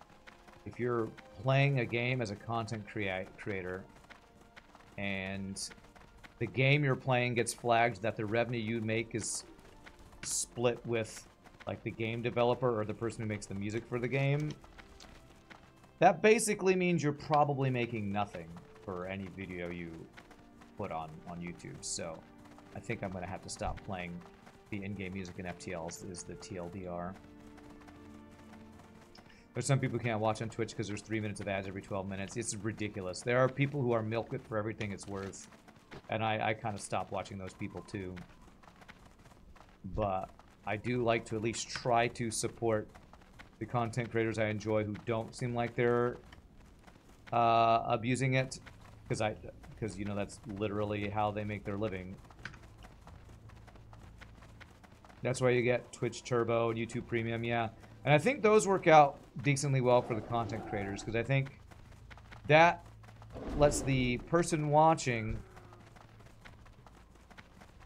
if you're playing a game as a content creator and the game you're playing gets flagged that the revenue you make is split with like the game developer or the person who makes the music for the game, that basically means you're probably making nothing for any video you put on YouTube. So I think I'm going to have to stop playing the in-game music in FTLs is the TLDR. There's some people who can't watch on Twitch because there's 3 minutes of ads every 12 minutes. It's ridiculous. There are people who are milk it for everything it's worth. And I kind of stopped watching those people too. But I do like to at least try to support the content creators I enjoy who don't seem like they're abusing it. Because you know, that's literally how they make their living. That's why you get Twitch Turbo and YouTube Premium, yeah. And I think those work out decently well for the content creators, because I think that lets the person watching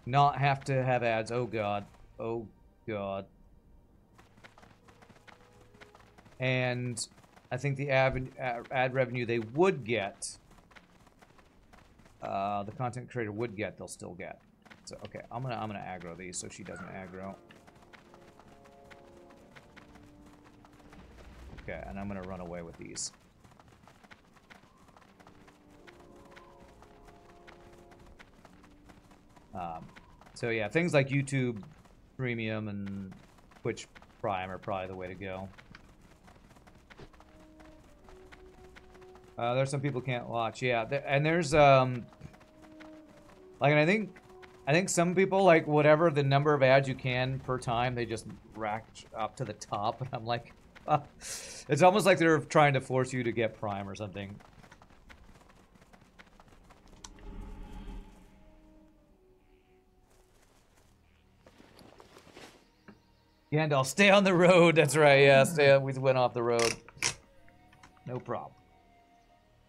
not have to have ads. Oh god. Oh god. And I think the ad revenue they would get, the content creator would get, they'll still get. So okay, I'm gonna aggro these so she doesn't aggro. Okay, and I'm gonna run away with these. So yeah, things like YouTube Premium and Twitch Prime are probably the way to go. There's some people can't watch, yeah, and there's like, and I think some people, like, whatever the number of ads you can per time, they just rack up to the top, and I'm like, it's almost like they're trying to force you to get Prime or something. Gandalf, stay on the road. That's right, yeah, stay on. We went off the road. No problem.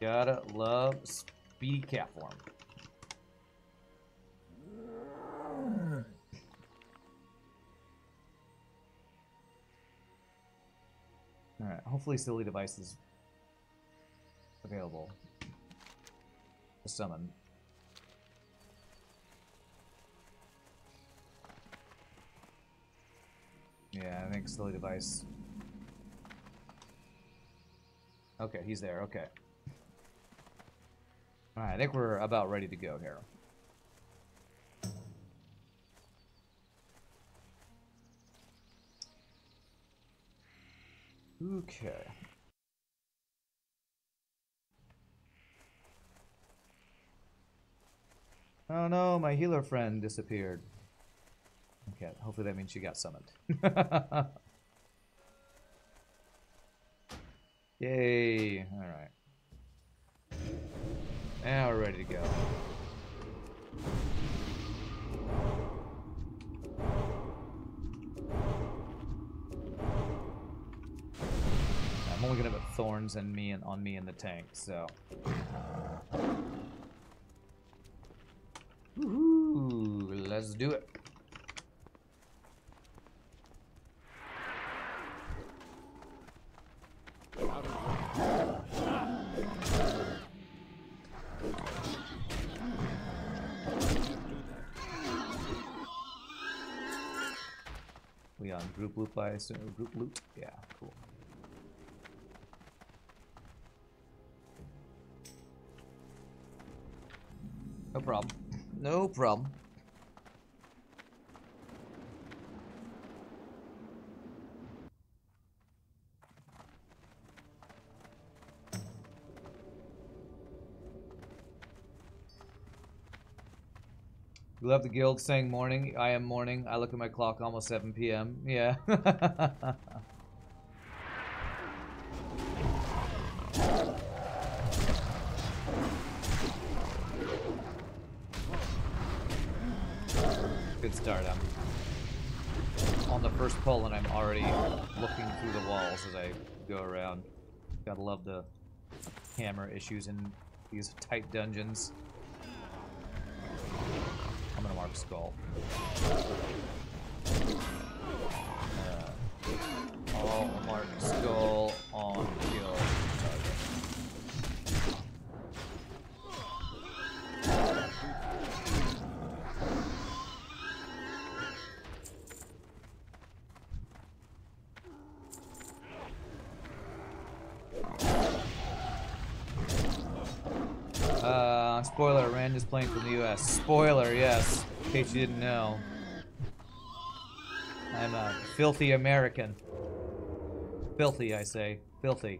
Gotta love speedy cat form. Alright, hopefully Silly Device is available to summon. Yeah, I think Silly Device. Okay, he's there, okay. Alright, I think we're about ready to go here. Okay. Oh no, my healer friend disappeared. Okay, hopefully that means she got summoned. Yay! Alright. Now we're ready to go. I'm only gonna put thorns on me in the tank, so. Woohoo! Let's do it. We on group loot by group loot? Yeah, cool. No problem. No problem. You love the guild saying morning. I am morning. I look at my clock, almost 7 p.m. Yeah. Good start. I'm on the first pull and I'm already looking through the walls as I go around. Gotta love the camera issues in these tight dungeons. I'm gonna mark skull. I'll mark skull on kill target. Spoiler, Rand is playing from the US. Spoiler, yes, in case you didn't know. I'm a filthy American. Filthy, I say. Filthy.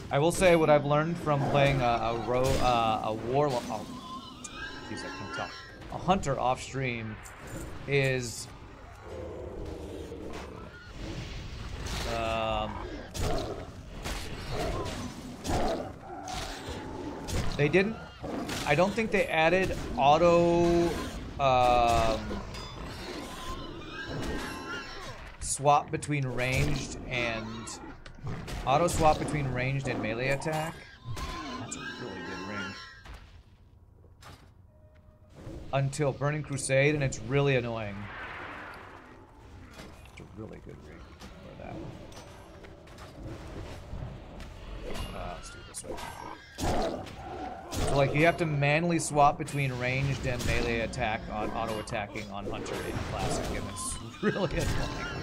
I will say what I've learned from playing a warlock. Oh, jeez, I can't talk. A hunter off stream is they didn't. I don't think they added auto swap between ranged and. Auto swap between ranged and melee attack. That's a really good ring. Until Burning Crusade, and it's really annoying. It's a really good ring for that. Let's do it this way. So, like, you have to manually swap between ranged and melee attack on auto attacking on Hunter in Classic, and it's really annoying.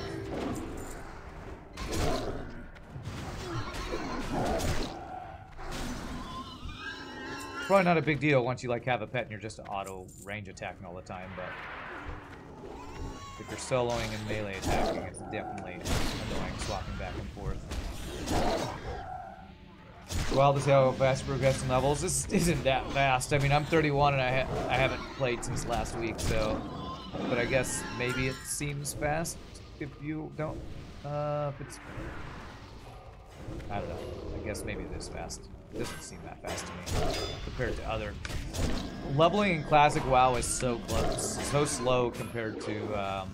Probably not a big deal once you like have a pet and you're just auto range attacking all the time, but if you're soloing and melee attacking, it's definitely annoying swapping back and forth. Wild to see how fast you progress in levels. This isn't that fast. I mean, I'm 31 and I haven't played since last week, so. But I guess maybe it seems fast if you don't. If it's. I don't know. I guess maybe it is fast. It doesn't seem that fast to me compared to other. Leveling in Classic WoW is so close, so slow compared to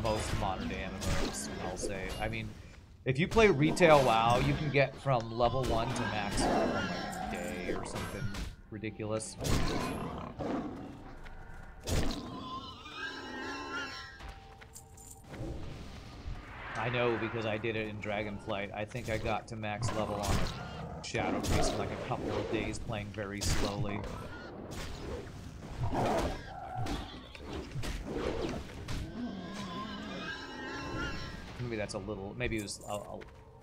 most modern day MMOs, I'll say. I mean, if you play retail WoW, you can get from level 1 to max in like a day or something ridiculous. I know because I did it in Dragonflight. I think I got to max level on Shadow Priest in like a couple of days playing very slowly. Maybe that's a little, maybe it was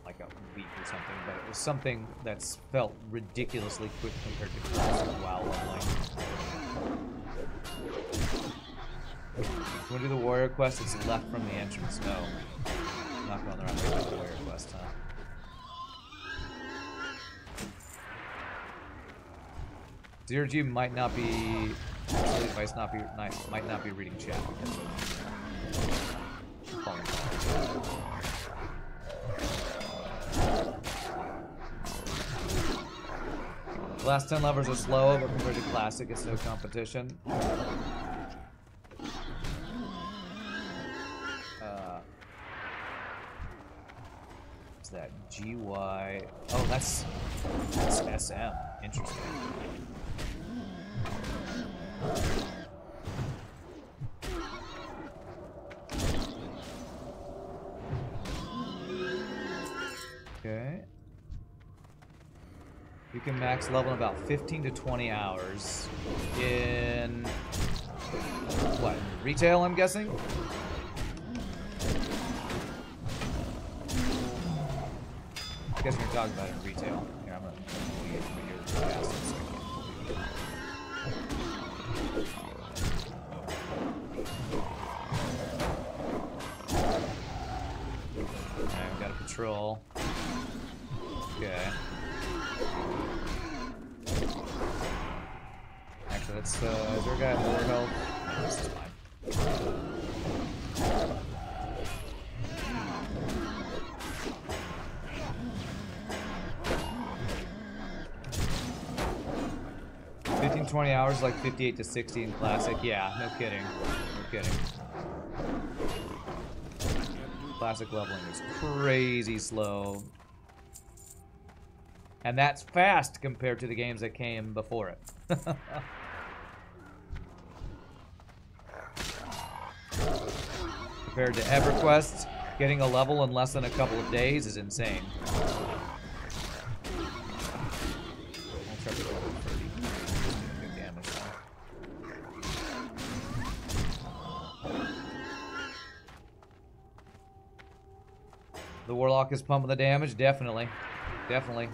like a week or something, but it was something that's felt ridiculously quick compared to classic WoW leveling. Want to do the warrior quest? It's left from the entrance. No. I'm not going the right way with the warrior quest, huh? Zero G might not be might not be reading chat because of phone calls. Last 10 levers are slow, but compared to classic, it's no competition. What's that? GY. Oh, that's SM. Interesting. Okay. You can max level in about 15 to 20 hours. In what? Retail, I'm guessing? I'm guessing you're talking about in retail. Here, I'm gonna get your assets. Alright, we got a patrol. Okay. Actually, let's, is there a guy at lower health? No, this is fine. 15-20 hours, like 58 to 60 in classic. Yeah, no kidding. No kidding. Classic leveling is crazy slow. And that's fast compared to the games that came before it. Compared to EverQuest, getting a level in less than a couple of days is insane. I'll try to go over 30. Good damage now. The Warlock is pumping the damage? Definitely. Definitely.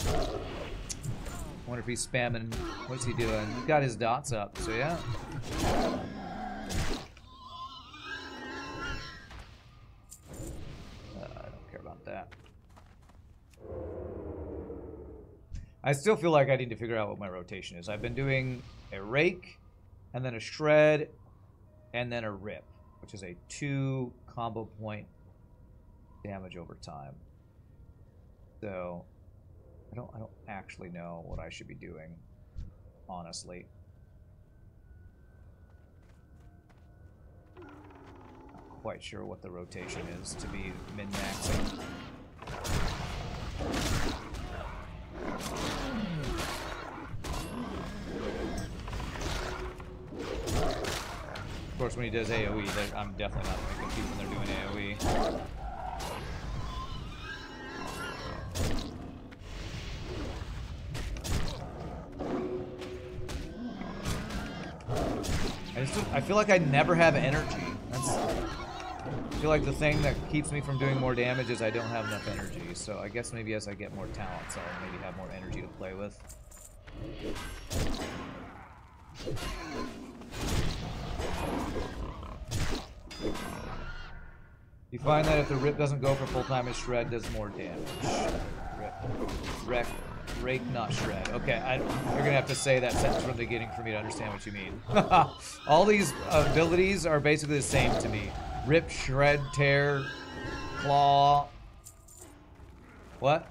I wonder if he's spamming. What's he doing? He's got his dots up, so yeah. I don't care about that. I still feel like I need to figure out what my rotation is. I've been doing a rake, and then a shred, and then a rip, which is a 2 combo point damage over time. So I don't actually know what I should be doing, honestly. Not quite sure what the rotation is to be min-maxing. Of course, when he does AoE, I'm definitely not going to compete when they're doing AoE. I feel like I never have energy. I feel like the thing that keeps me from doing more damage is I don't have enough energy. So I guess maybe as I get more talents, I'll maybe have more energy to play with. You find that if the rip doesn't go for full time, his shred does more damage. Rake, not shred. Okay, you're gonna have to say that sentence from the beginning for me to understand what you mean. All these abilities are basically the same to me. Rip, shred, tear, claw. What?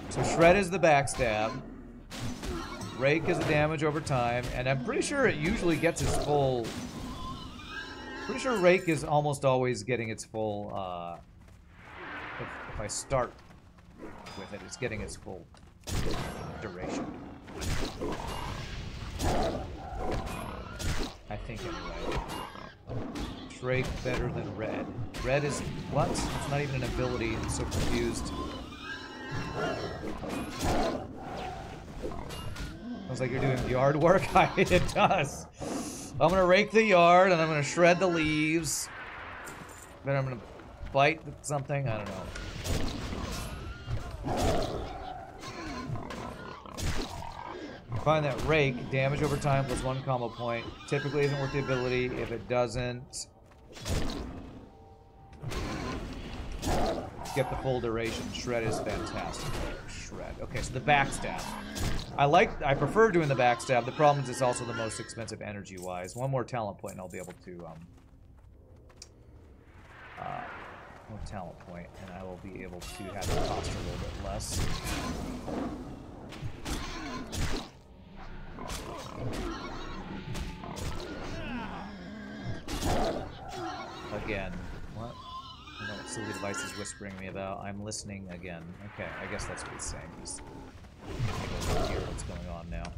So shred is the backstab. Rake is the damage over time, and I'm pretty sure it usually gets its full. Pretty sure Rake is almost always getting its full, if I start with it, it's getting its full duration. I think anyway. Is Rake better than Red? Red is, what? It's not even an ability, I'm so confused. Sounds like you're doing yard work? It does. I'm gonna rake the yard and I'm gonna shred the leaves. Then I'm gonna bite something. I don't know. Find that rake, damage over time plus 1 combo point. Typically isn't worth the ability. If it doesn't, get the full duration. Shred is fantastic. Shred. Okay, so the backstab. I prefer doing the backstab. The problem is it's also the most expensive energy-wise. One more talent point and I'll be able to one talent point and I will be able to have it cost a little bit less. Again. What? I know what silly device is whispering me about. I'm listening again. Okay, I guess that's what he's saying. He's able to hear what's going on now.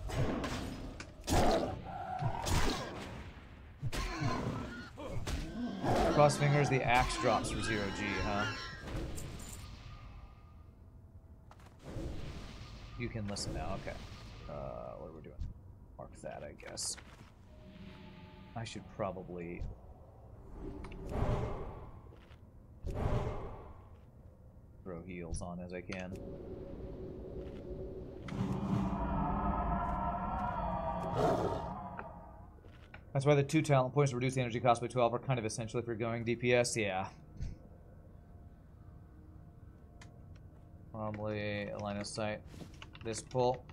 Cross fingers, the axe drops for 0G, huh? You can listen now, okay. What are we doing? Mark that, I guess. I should probably... throw heals on as I can. That's why the 2 talent points reduce the energy cost by 12 are kind of essential if you're going DPS, yeah. Probably a line of sight. This pull.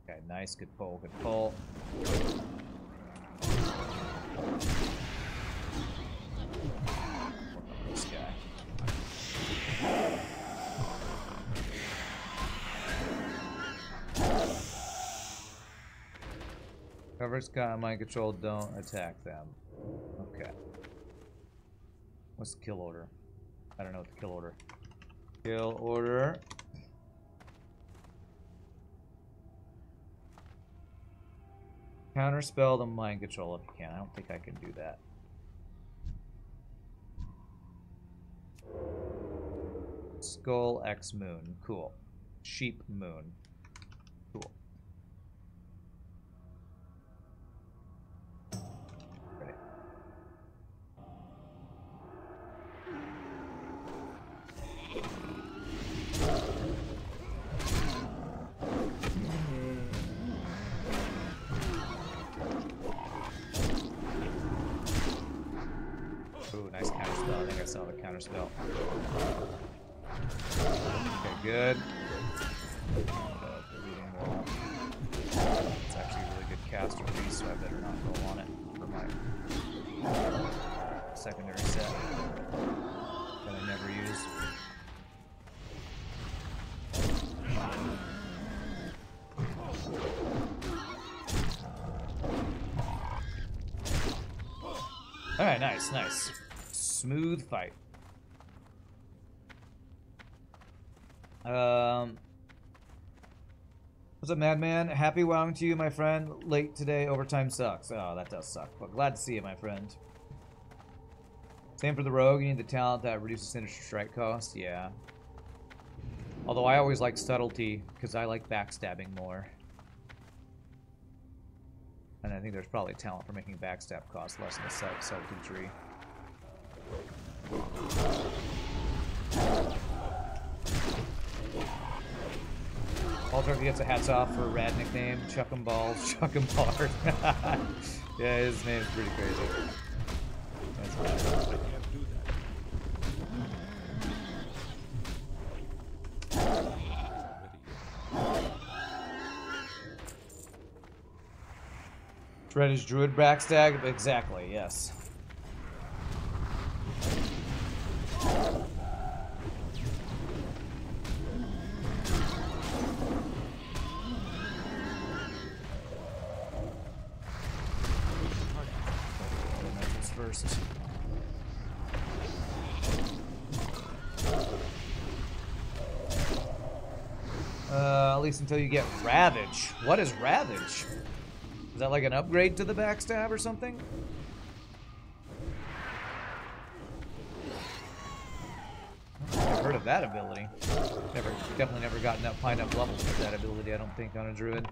Okay, nice, good pull, good pull. This guy. Whoever's got mind control, don't attack them. Okay. What's the kill order? I don't know what the kill order. Kill order. Counterspell the mind control if you can. I don't think I can do that. Skull X Moon. Cool. Sheep Moon. Cool. Ready. Ooh, nice counterspell. I think I saw the counterspell. Okay, good. Reading wall. It's actually a really good caster piece, so I better not roll on it for my secondary set that I never use. Alright, nice, nice. Smooth fight. What's up, Madman? Happy wowing to you, my friend. Late today, overtime sucks. Oh, that does suck, but glad to see you, my friend. Same for the rogue, you need the talent that reduces sinister strike cost, yeah. Although I always like subtlety, because I like backstabbing more. And I think there's probably talent for making backstab cost less than the subtlety tree. Walter gets a hats off for a rad nickname. Chuck 'em balls, chuck 'em hard. Yeah, his name's pretty crazy. That's bad. Shred is Druid backstab? Exactly, yes. First. At least until you get Ravage. What is Ravage? Is that like an upgrade to the backstab or something? I've heard of that ability. Definitely never gotten up high enough levels with that ability, I don't think, on a druid.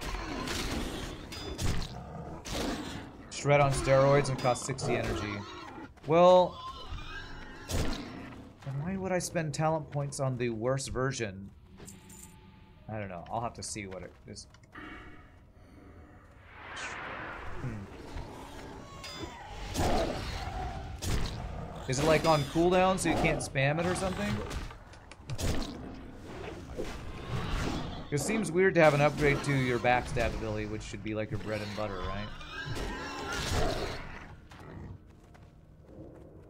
Shred on steroids and cost 60 energy. Well, then why would I spend talent points on the worst version? I don't know. I'll have to see what it is. Is it like on cooldown so you can't spam it or something? It seems weird to have an upgrade to your backstab ability, which should be like your bread and butter, right?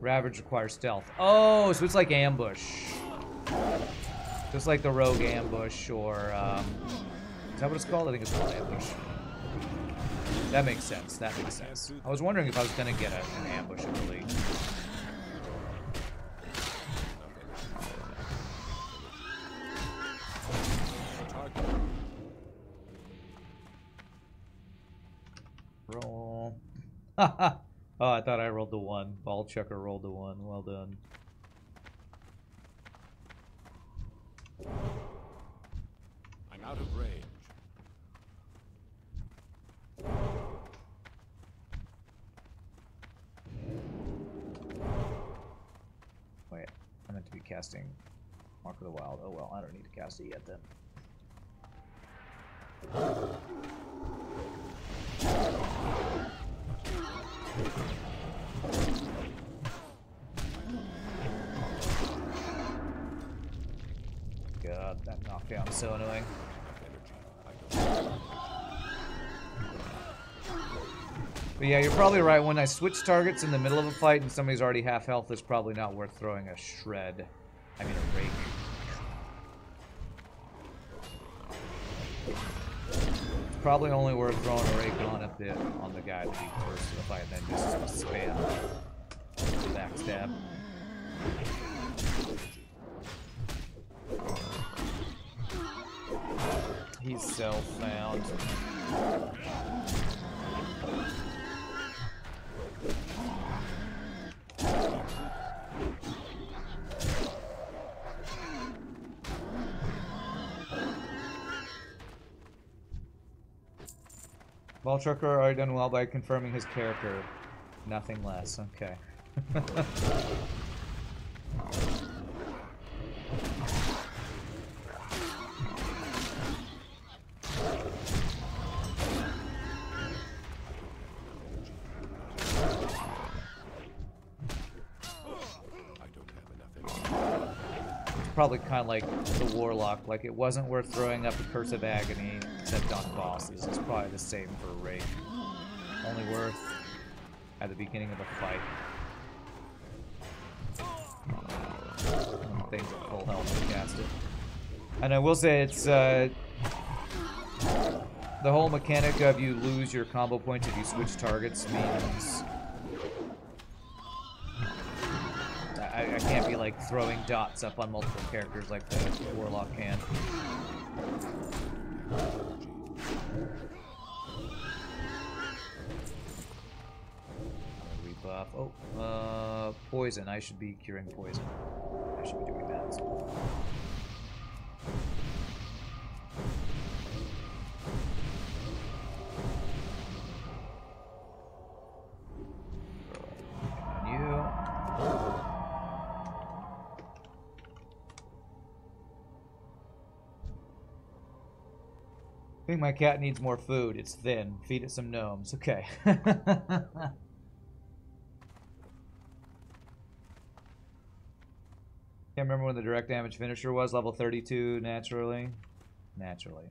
Ravage requires stealth. Oh, so it's like ambush. Just like the rogue ambush, or is that what it's called? I think it's called ambush. That makes sense. That makes sense. I was wondering if I was gonna get an ambush ability. Roll. Oh, I thought I rolled the 1. Ball checker rolled the 1. Well done. I'm out of range. Wait, I meant to be casting Mark of the Wild. Oh well, I don't need to cast it yet then. God, that knockdown is so annoying. But yeah, you're probably right. When I switch targets in the middle of a fight and somebody's already half health, it's probably not worth throwing a shred. I mean a rake. It's probably only worth throwing a rake on on the guy that he first to the fight, and then just spam backstab. He's self-found. Ball trucker already done well by confirming his character. Nothing less. Okay. Probably kind of like the Warlock, like it wasn't worth throwing up a Curse of Agony except on bosses. It's probably the same for a raid. Only worth at the beginning of a fight. Things at full health to cast it. And I will say it's the whole mechanic of you lose your combo points if you switch targets means I can't be like throwing dots up on multiple characters like the Warlock can. Rebuff. Oh, poison. I should be curing poison. I should be doing that. I think my cat needs more food. It's thin. Feed it some gnomes. Okay. Can't remember when the direct damage finisher was. Level 32, naturally. Naturally.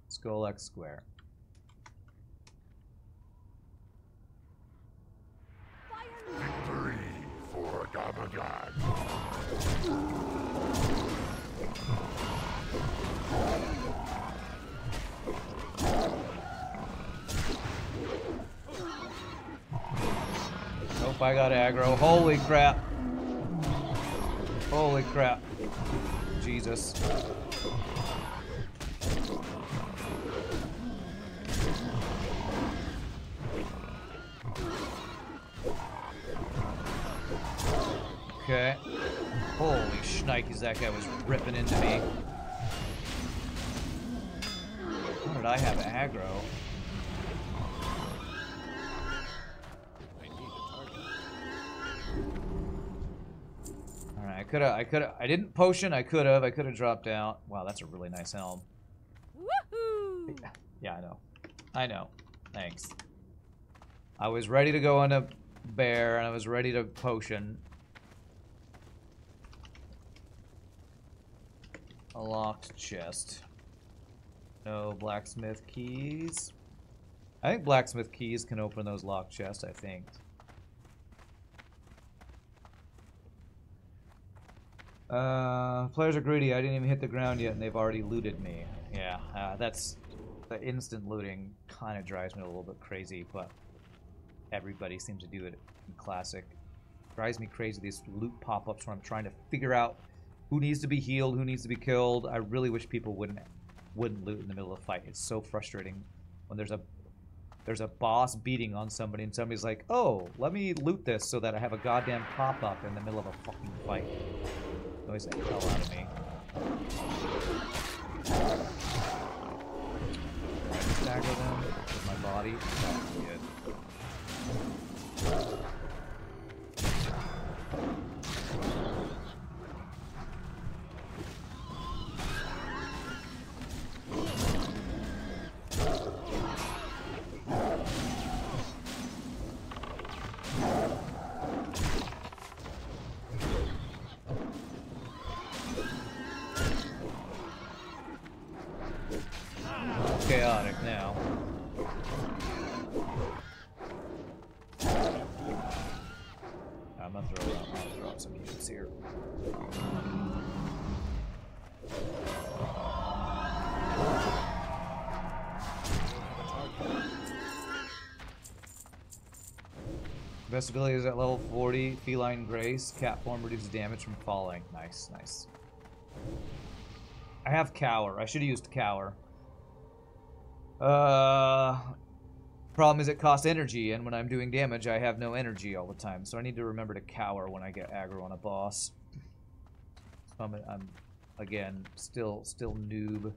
Skull X square. Victory for Gamagan. Nope, I got aggro. Holy crap. Holy crap. Jesus. Okay. Holy shnikes, that guy was ripping into me. How did I have aggro? I need a target. Alright, I didn't potion, I could've dropped out. Wow, that's a really nice helm. Woohoo! Yeah, I know. I know. Thanks. I was ready to go on a bear, and I was ready to potion. A locked chest. No blacksmith keys. I think blacksmith keys can open those locked chests, I think. Players are greedy. I didn't even hit the ground yet, and they've already looted me. Yeah, that's... The instant looting kind of drives me a little bit crazy, but everybody seems to do it in Classic. Drives me crazy, these loot pop-ups where I'm trying to figure out who needs to be healed, who needs to be killed. I really wish people wouldn't loot in the middle of a fight. It's so frustrating when there's a boss beating on somebody and somebody's like, oh, let me loot this so that I have a goddamn pop-up in the middle of a fucking fight. It always the hell out of me. Do I stagger them with my body? That's good. Chaotic now. I'm gonna throw out some units here. Best ability is at level 40. Feline Grace. Cat form reduces damage from falling. Nice, nice. I have Cower. I should have used Cower. Problem is it costs energy, and when I'm doing damage, I have no energy all the time. So I need to remember to cower when I get aggro on a boss. So I'm again, still noob.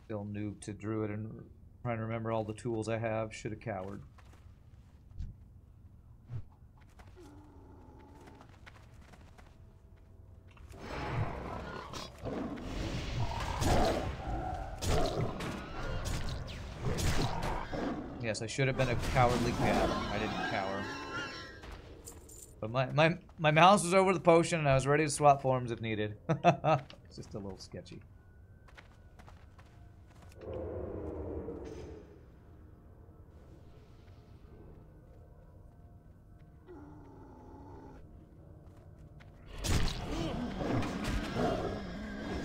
Still noob to Druid and trying to remember all the tools I have. Should have cowered. Yes, I should have been a cowardly cat. I didn't cower. But my mouse was over the potion and I was ready to swap forms if needed. It's just a little sketchy.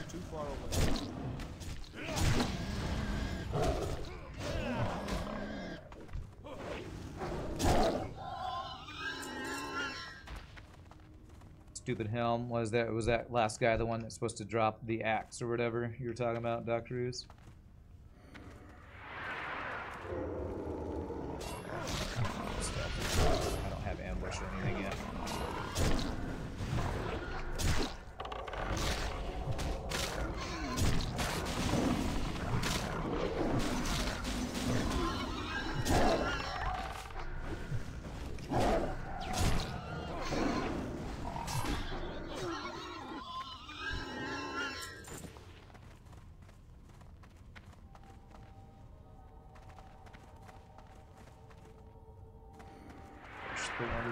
Too far away. Stupid helm. Was that last guy the one that's supposed to drop the axe or whatever you were talking about, Dr. Roos? I don't have ambush or anything yet.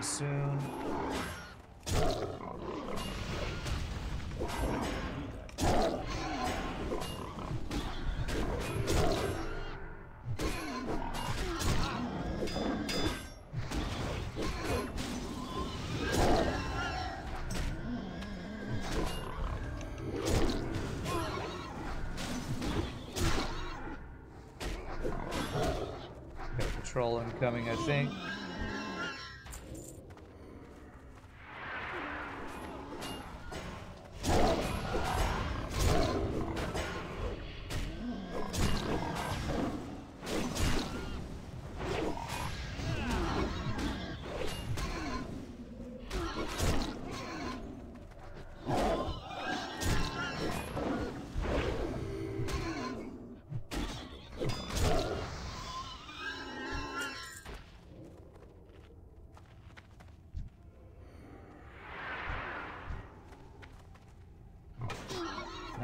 Soon. Got a patrol incoming, I think.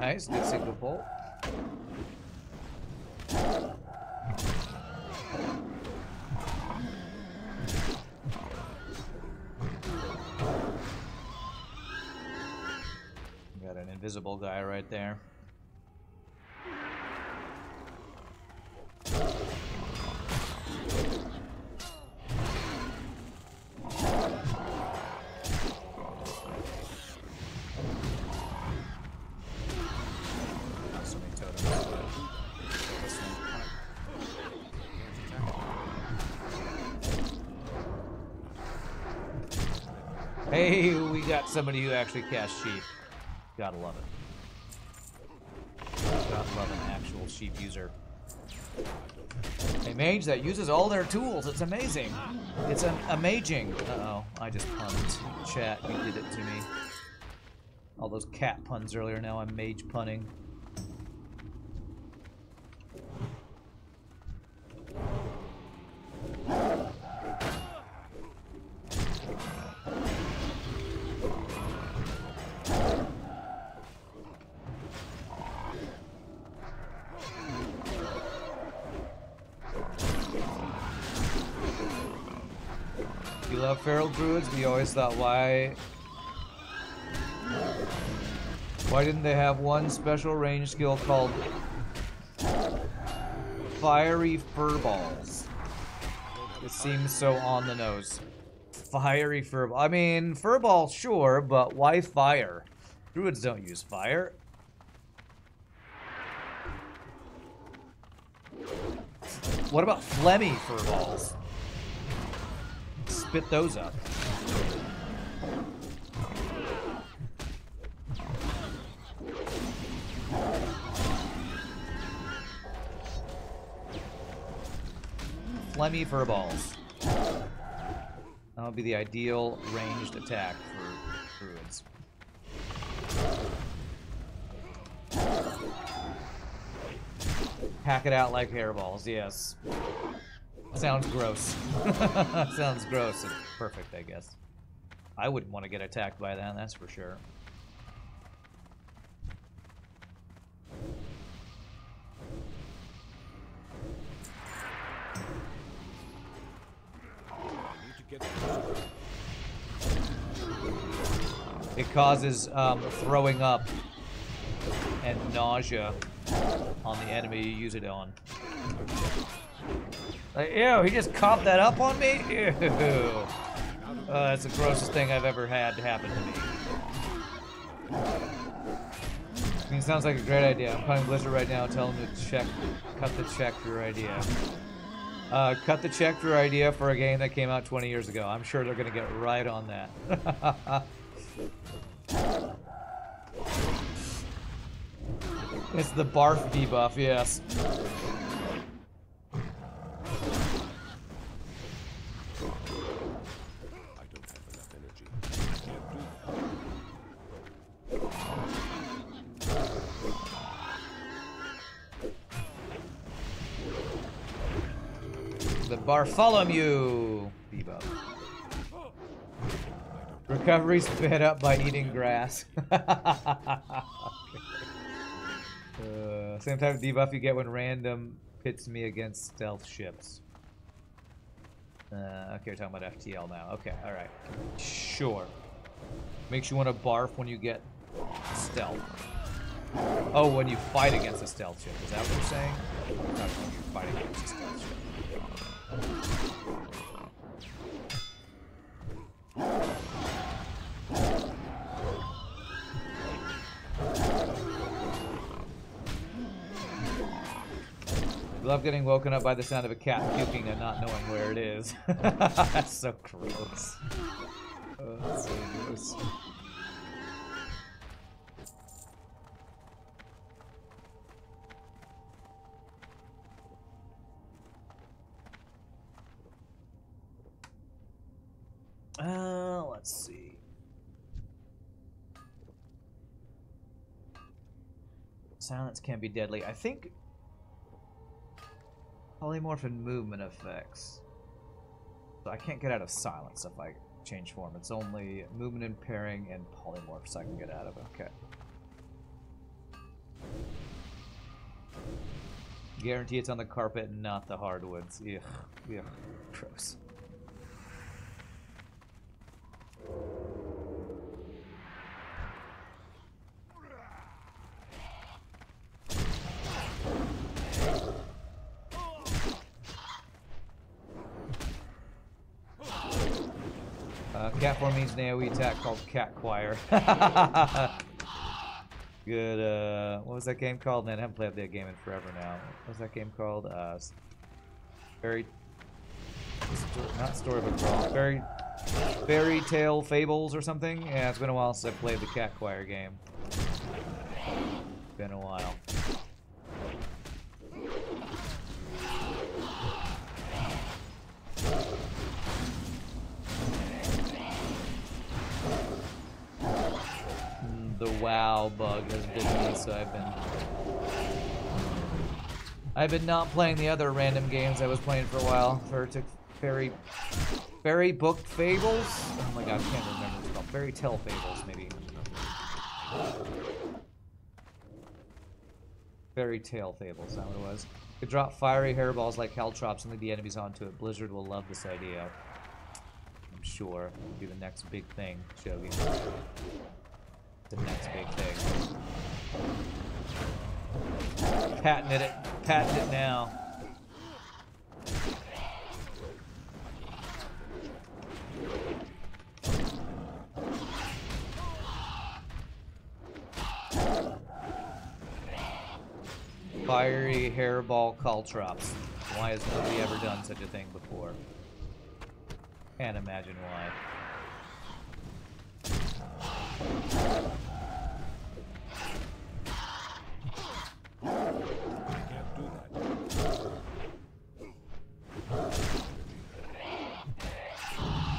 Nice, good single bolt. Got an invisible guy right there. Hey, we got somebody who actually casts sheep. Gotta love it. Gotta love an actual sheep user. A mage that uses all their tools. It's amazing. It's amazing. Uh-oh, I just punned. Chat, you did it to me. All those cat puns earlier, now I'm mage punning. You love feral druids? We always thought, why didn't they have one special range skill called Fiery Furballs? It seems so on the nose. Fiery Furball. I mean, Furball, sure, but why fire? Druids don't use fire. What about Phlegmy Furballs? Spit those up. Phlegmy Furballs. That would be the ideal ranged attack for druids. Hack it out like hairballs, yes. Sounds gross. Sounds gross and perfect, I guess. I wouldn't want to get attacked by that, that's for sure. It causes throwing up and nausea on the enemy you use it on. Like, ew, he just copped that up on me? Ew. That's the grossest thing I've ever had happen to me. I mean, it sounds like a great idea. I'm calling Blizzard right now, tell him to cut the check for your idea. Cut the check for your idea for a game that came out 20 years ago. I'm sure they're gonna get right on that. It's the barf debuff, yes. The Bartholomew debuff. Recovery sped up by eating grass. Same type of debuff you get when random pits me against stealth ships. Okay, we're talking about FTL now. Okay, alright. Sure. Makes you want to barf when you get stealth. Oh, when you fight against a stealth ship. Is that what you're saying? Not when you fight against a stealth ship. I love getting woken up by the sound of a cat puking and not knowing where it is. That's so gross. Oh, that's so gross. Let's see. Silence can be deadly. I think polymorph and movement effects. So I can't get out of silence if I change form. It's only movement and pairing and polymorphs I can get out of. Okay. Guarantee it's on the carpet and not the hardwoods. Ugh. Ugh. Gross. Cat form means an AoE attack called Cat Choir. Good, what was that game called? Man, I haven't played that game in forever now. What was that game called? Not Storybook Brawl. Fairy Tale Fables or something? Yeah, it's been a while since I played the Cat Choir game. Been a while. The WoW bug has been me, so I've been not playing the other random games I was playing for a while. Fairy Book Fables? Oh my god, I can't remember what it's called. Fairy Tale Fables, maybe. Fairy Tale Fables, is that what it was? Could drop fiery hairballs like caltrops and lead the enemies onto it. Blizzard will love this idea. I'm sure. It'll be the next big thing, Shogi. The next big thing. Patent it now. Fiery hairball caltrops. Why has nobody ever done such a thing before? Can't imagine why.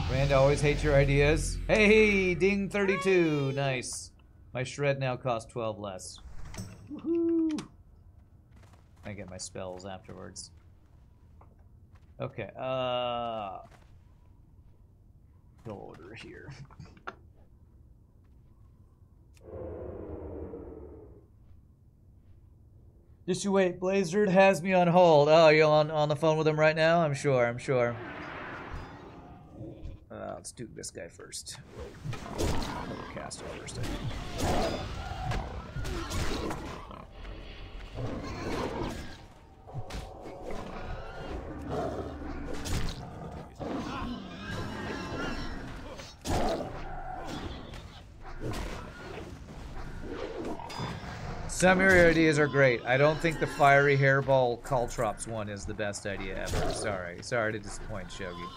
Rand always hates your ideas. Hey, ding 32, nice. My shred now costs 12 less. Woohoo! I get my spells afterwards. Okay, go order here. Just you wait, Blizzard has me on hold. Oh, you're on the phone with him right now? I'm sure. Let's do this guy first. Cast it first, I think. Some of your ideas are great. I don't think the fiery hairball caltrops one is the best idea ever. Sorry to disappoint, Shogi.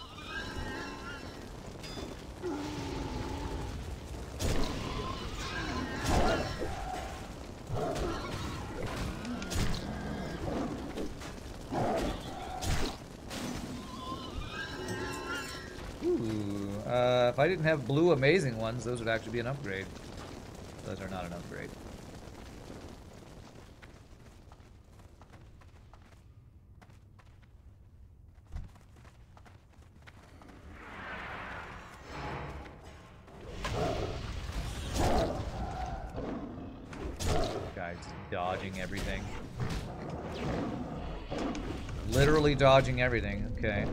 Ooh, if I didn't have blue amazing ones, those would actually be an upgrade. Those are not an upgrade. Dodging everything. Literally dodging everything, okay.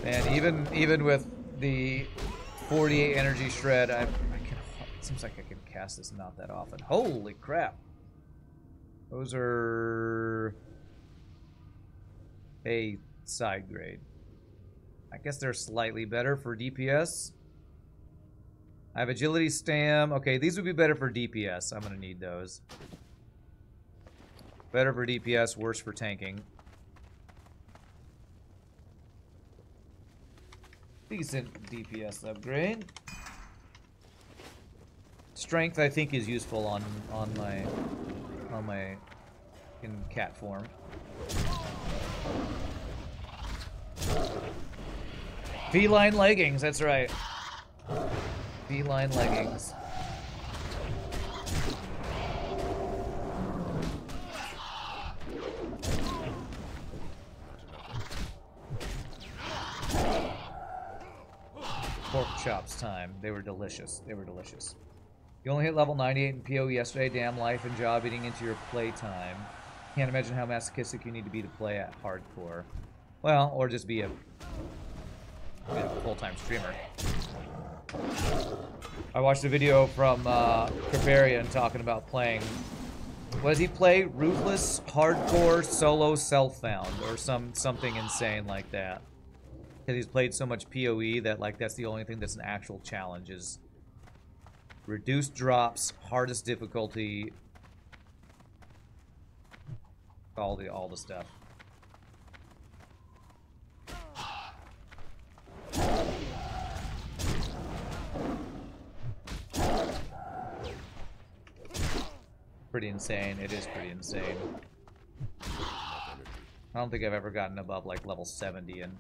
And even with the 48 energy shred, it seems like I can cast this not that often. Holy crap. Those are a side grade. I guess they're slightly better for DPS. I have agility stam. Okay, these would be better for DPS. I'm gonna need those. Better for DPS, worse for tanking. Decent DPS upgrade. Strength, I think, is useful on my in cat form. Feline leggings, that's right. Feline leggings. pork chops time. They were delicious. They were delicious. You only hit level 98 in PoE yesterday. Damn life and job eating into your playtime. Can't imagine how masochistic you need to be to play at hardcore. Well, or just be a full-time streamer. I watched a video from Barbarian talking about playing. What does he play? Ruthless Hardcore Solo Self-Found or something insane like that. Because he's played so much PoE that like that's the only thing that's an actual challenge is reduced drops, hardest difficulty, all the stuff. Pretty insane. It is pretty insane. I don't think I've ever gotten above like level 70 in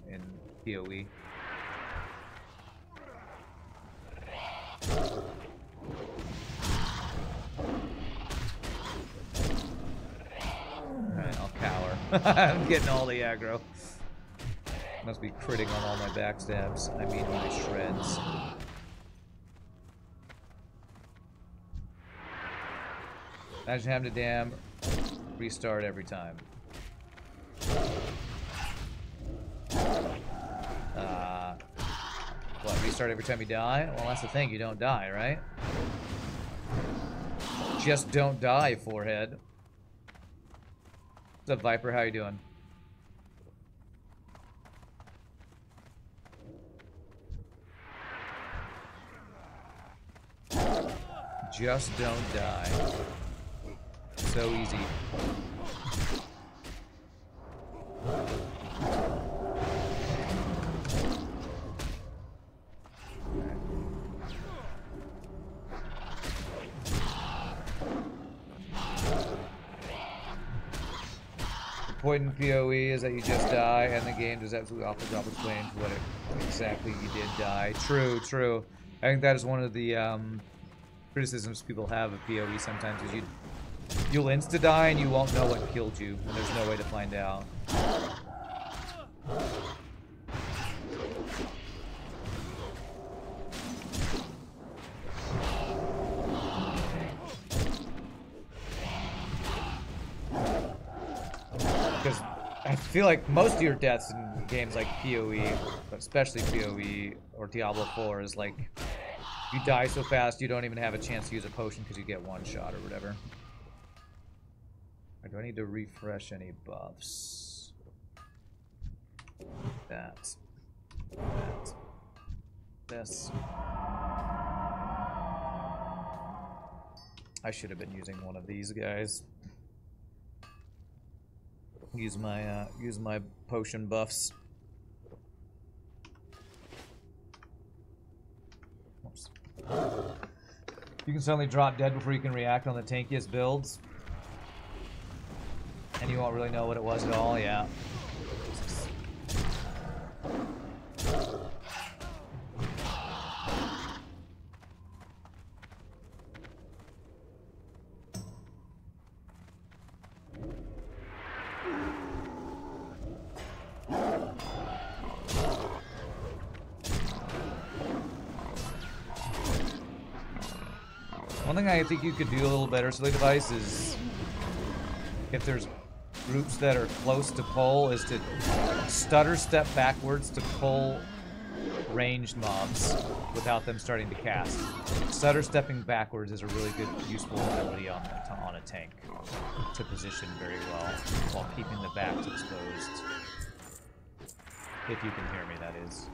PoE. Alright, I'll cower. I'm getting all the aggro. Must be critting on all my backstabs. I mean my shreds. Imagine having to damn restart every time. What, restart every time you die? Well, that's the thing, you don't die, right? Just don't die, forehead. What's up, Viper? How you doing? Just don't die. So easy. The point in PoE is that you just die, and the game does absolutely awful job explaining what exactly you did die. True, true. I think that is one of the criticisms people have of PoE sometimes is you'll insta-die and you won't know what killed you, and there's no way to find out. Because I feel like most of your deaths in games like PoE, but especially PoE or Diablo 4, is like you die so fast you don't even have a chance to use a potion because you get one shot or whatever. Do I need to refresh any buffs? That. This. I should have been using one of these guys. Use my potion buffs. Oops. You can suddenly drop dead before you can react on the tankiest builds. And you won't really know what it was at all, yeah. One thing I think you could do a little better, Silly Device, is if there's groups that are close to pull, is to stutter step backwards to pull ranged mobs without them starting to cast. Stutter stepping backwards is a really good, useful ability on a tank to position very well while keeping the backs exposed. If you can hear me, that is.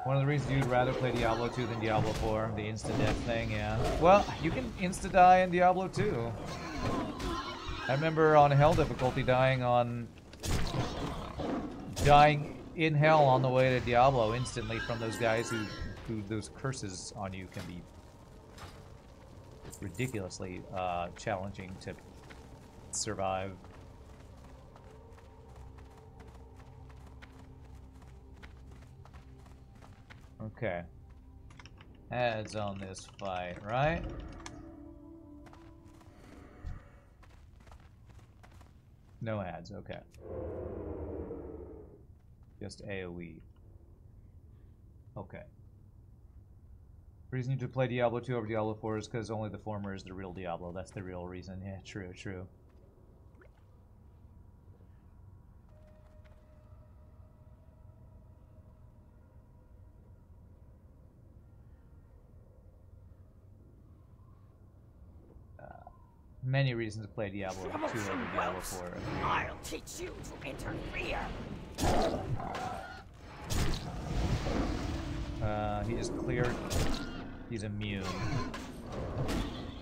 One of the reasons you'd rather play Diablo 2 than Diablo 4, the insta-death thing, yeah. Well, you can insta-die in Diablo 2. I remember on Hell difficulty dying in Hell on the way to Diablo instantly from those guys who those curses on you can be ridiculously challenging to survive. Okay. Ads on this fight, right? No ads, okay. Just AoE. Okay. Reason to play Diablo 2 over Diablo 4 is because only the former is the real Diablo. That's the real reason. Yeah, true, true. Many reasons to play Diablo 2 over Diablo 4. I'll teach you to interfere. He just cleared. He's immune.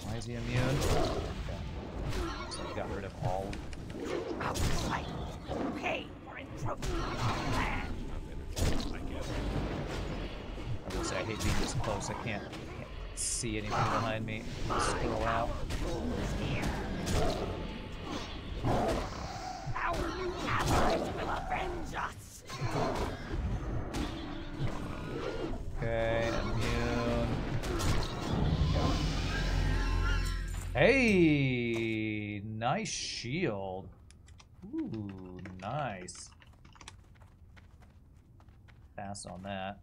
Why is he immune? Okay. So he got rid of all. Outside. Pay for intruding on our land. I will say I hate being this close. I can't see anything behind me. Scroll out. Our new allies will avenge us. Okay, immune. Hey, nice shield. Ooh, nice. Pass on that.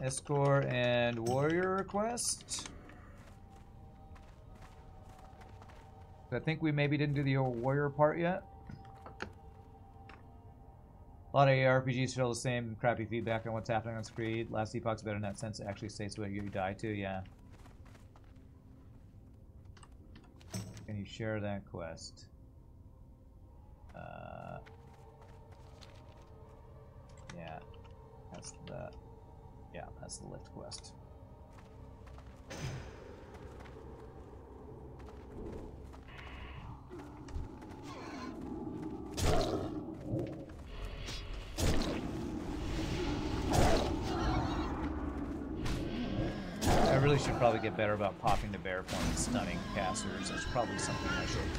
Escort and warrior request. I think we maybe didn't do the warrior part yet. A lot of ARPGs feel the same crappy feedback on what's happening on screen. Last Epoch's better in that sense. It actually states what you die to, yeah. Can you share that quest? Yeah. That's the... Yeah, that's the lift quest. I really should probably get better about popping the bear form and stunning casters. That's probably something I should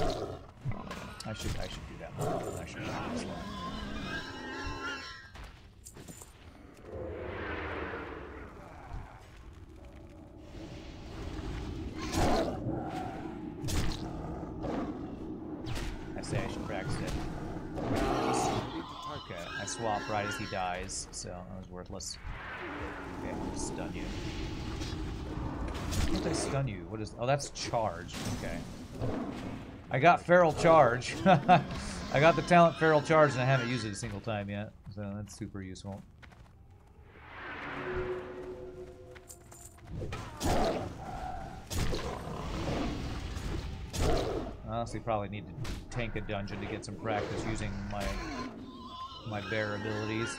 do. I should do that more. I should do this one. I say I should practice it. Okay, I swap right as he dies, so that was worthless. Okay, I'll just stun you. Why can't I stun you? What is... Oh, that's charge. Okay. I got feral charge. I got the talent feral charge and I haven't used it a single time yet, so that's super useful. Honestly, probably need to tank a dungeon to get some practice using my bear abilities.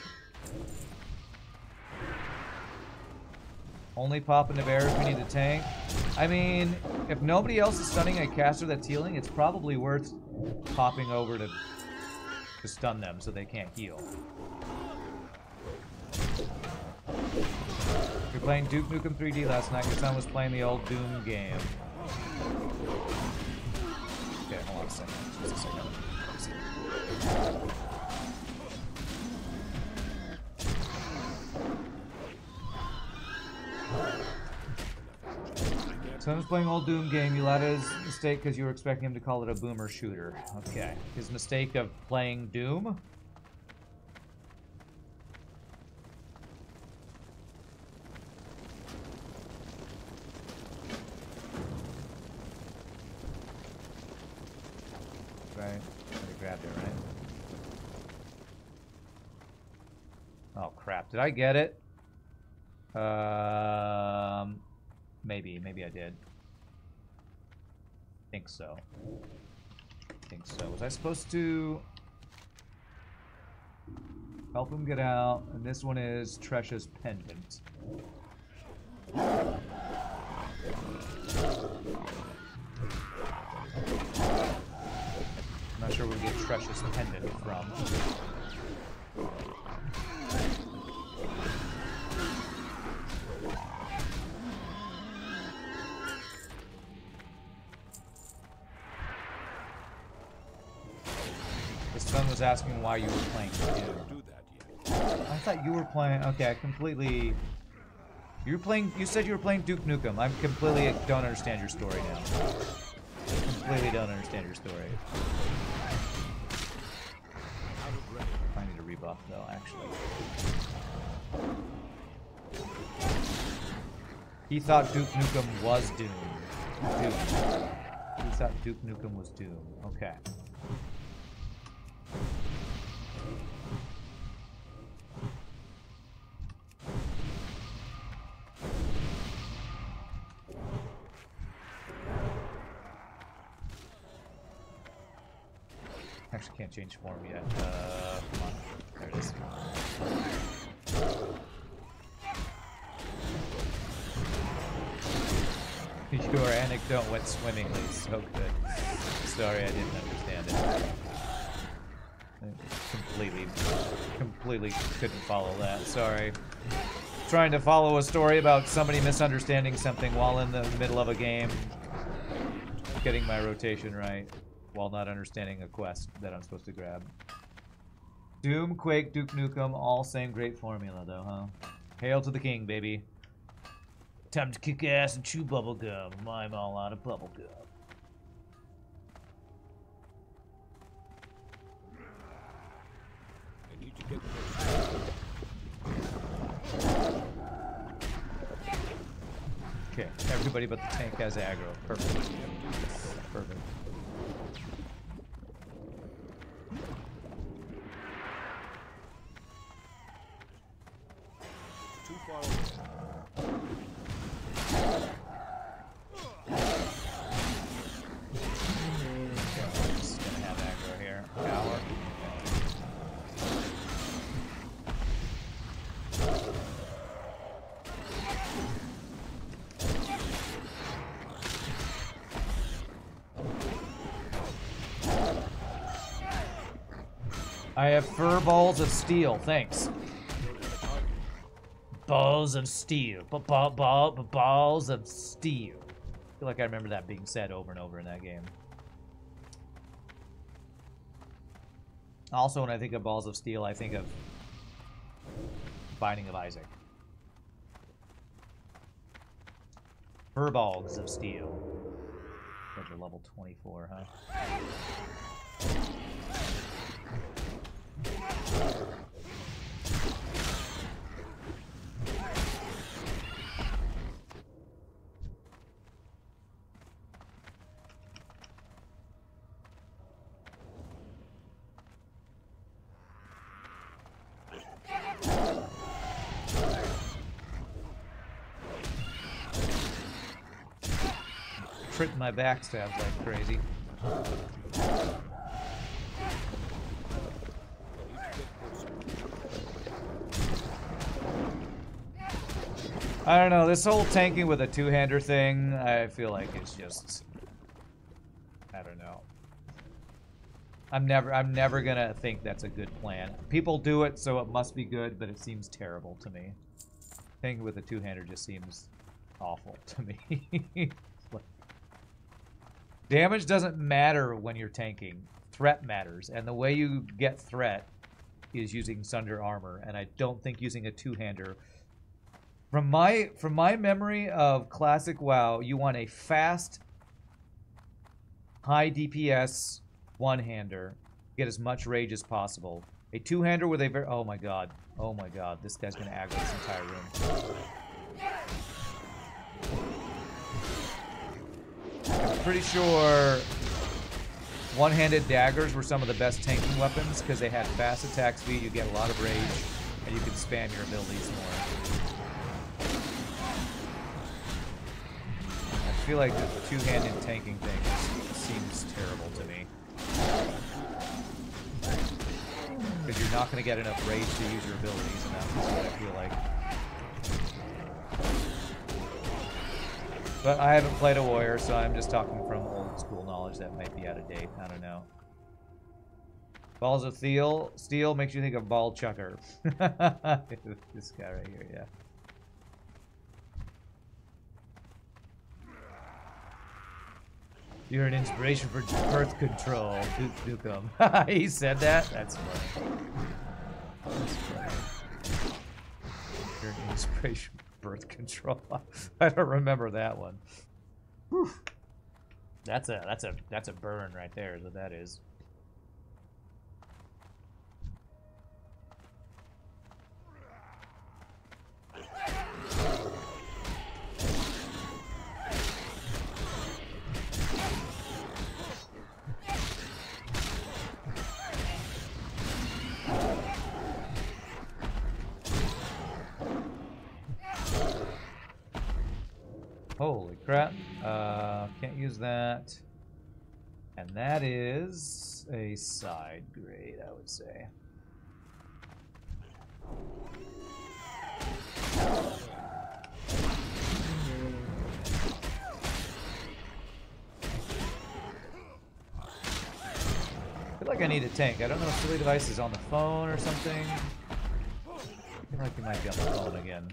Only popping the bear if we need to tank. I mean, if nobody else is stunning a caster that's healing, it's probably worth popping over to stun them so they can't heal. You're playing Duke Nukem 3D last night. Your son was playing the old Doom game. Okay, hold on a second. Just a second. Son's playing old Doom game. You let his mistake because you were expecting him to call it a boomer shooter. Okay. His mistake of playing Doom? Right. I grabbed it, right? Oh crap. Did I get it? Maybe I did. Think so. Was I supposed to help him get out? And this one is Tresha's pendant. I'm not sure where we get Tresha's pendant from. His son was asking why you were playing Doom. Do that yet. I thought you were playing. Okay, I completely. You were playing. You said you were playing Duke Nukem. I'm completely don't understand your story now. Completely don't understand your story. I need a rebuff though, actually. He thought Duke Nukem was Doom. Doom. He thought Duke Nukem was Doom. Okay. Actually can't change form yet. Come on. There it is. Your anecdote went swimmingly. So good. Sorry, I didn't understand it. Completely couldn't follow that. Sorry. Trying to follow a story about somebody misunderstanding something while in the middle of a game. Getting my rotation right. While not understanding a quest that I'm supposed to grab. Doom, Quake, Duke Nukem, all same great formula though, huh? Hail to the king, baby. Time to kick ass and chew bubblegum. I'm all out of bubblegum. I need to get Okay, everybody but the tank has aggro. Perfect. Perfect. too far away. Just gonna have aggro here. Power. I have fur balls of steel. Thanks. Balls of steel. Balls of steel. I feel like I remember that being said over and over in that game. Also, when I think of balls of steel, I think of Binding of Isaac. Fur balls of steel. Those are level 24, huh? Crit my backstabs like crazy. I don't know, this whole tanking with a two-hander thing, I feel like it's just, I don't know. I'm never gonna think that's a good plan. People do it, so it must be good, but it seems terrible to me. Tanking with a two-hander just seems awful to me. Damage doesn't matter when you're tanking. Threat matters, and the way you get threat is using Sunder Armor, and I don't think using a two-hander. From my memory of classic WoW, you want a fast, high DPS one-hander, get as much rage as possible. A two-hander with a very oh my god, this guy's gonna aggro this entire room. I'm pretty sure one-handed daggers were some of the best tanking weapons because they had fast attack speed, you get a lot of rage, and you can spam your abilities more. I feel like the two-handed tanking thing seems terrible to me. Because you're not going to get enough rage to use your abilities, and that's what I feel like. But I haven't played a warrior, so I'm just talking from old school knowledge that might be out of date. I don't know. Balls of steel makes you think of ball chucker. This guy right here, yeah. You're an inspiration for birth control, Duke Nukem. He said that? That's funny. Your inspiration birth control. I don't remember that one. Whew. That's a burn right there, is what that is. Holy crap. Can't use that. And that is a side grade, I would say. I feel like I need a tank. I don't know if Silly Device is on the phone or something. I feel like he might be on the phone again.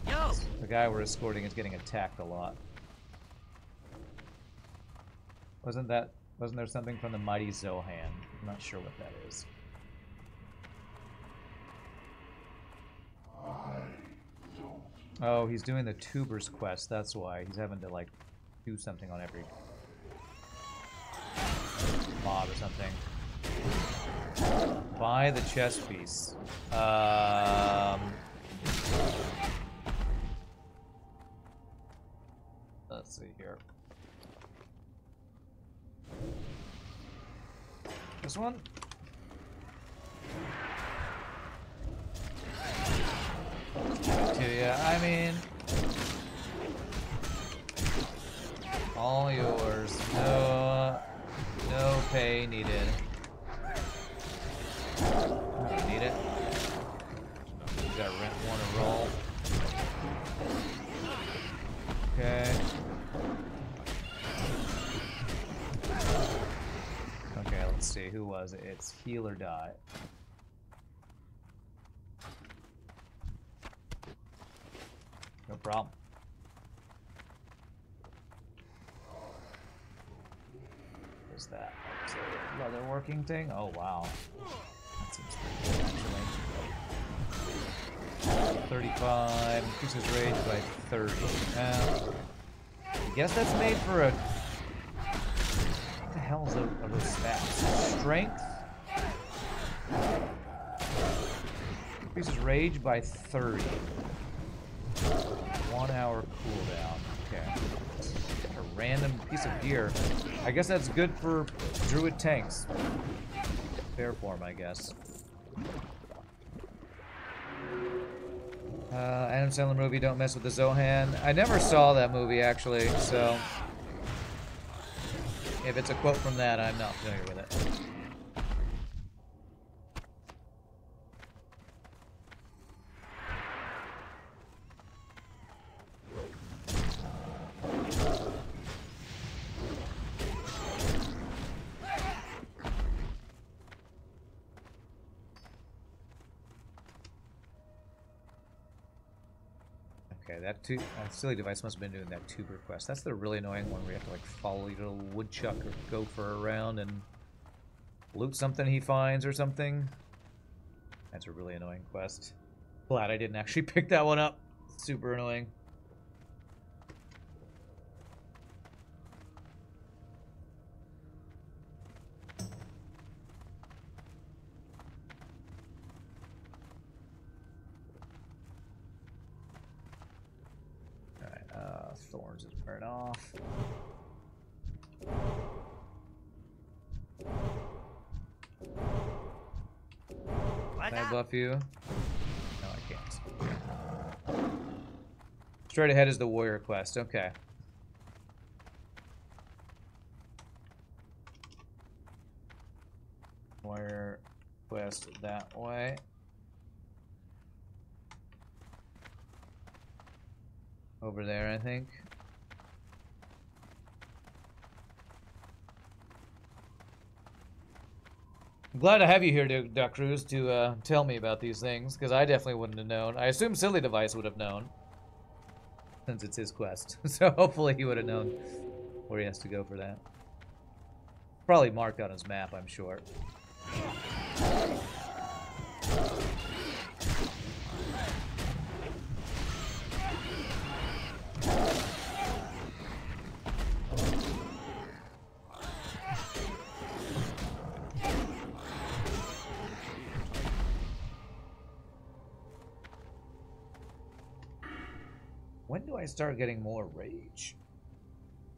Yo! The guy we're escorting is getting attacked a lot. Wasn't there something from the mighty Zohan? I'm not sure what that is. Oh, he's doing the Tubers quest, that's why. He's having to, like, do something on every mob or something. Buy the chess piece. Let's see here. This one? I mean, all yours. No pay needed. I don't need it. You got rent one to roll. Okay. Okay, let's see. Who was it? It's heal or die. No problem. What is that? Is it another working thing? Oh, wow. That seems pretty good, actually. 35. Increases rage by 30. I guess that's made for a... What the hell are those stats? Strength? Increases rage by 30. 1 hour cooldown. Okay. A random piece of gear. I guess that's good for Druid tanks. Fair form, I guess. Adam Sandler movie, Don't Mess with the Zohan. I never saw that movie, actually, so... If it's a quote from that, I'm not familiar with it. Okay, that silly device must have been doing that tuber quest. That's the really annoying one where you have to like follow your little woodchuck or gopher around and loot something he finds or something. That's a really annoying quest. Glad I didn't actually pick that one up. Super annoying. Thorns is burnt off. Can I buff you? No, I can't. Straight ahead is the warrior quest. Okay. Warrior quest that way. Over there, I think. I'm glad to have you here, Duck Cruz, to tell me about these things, because I definitely wouldn't have known. I assume Silly Device would have known, since it's his quest. So hopefully he would have known where he has to go for that. Probably marked on his map, I'm sure. do I start getting more rage?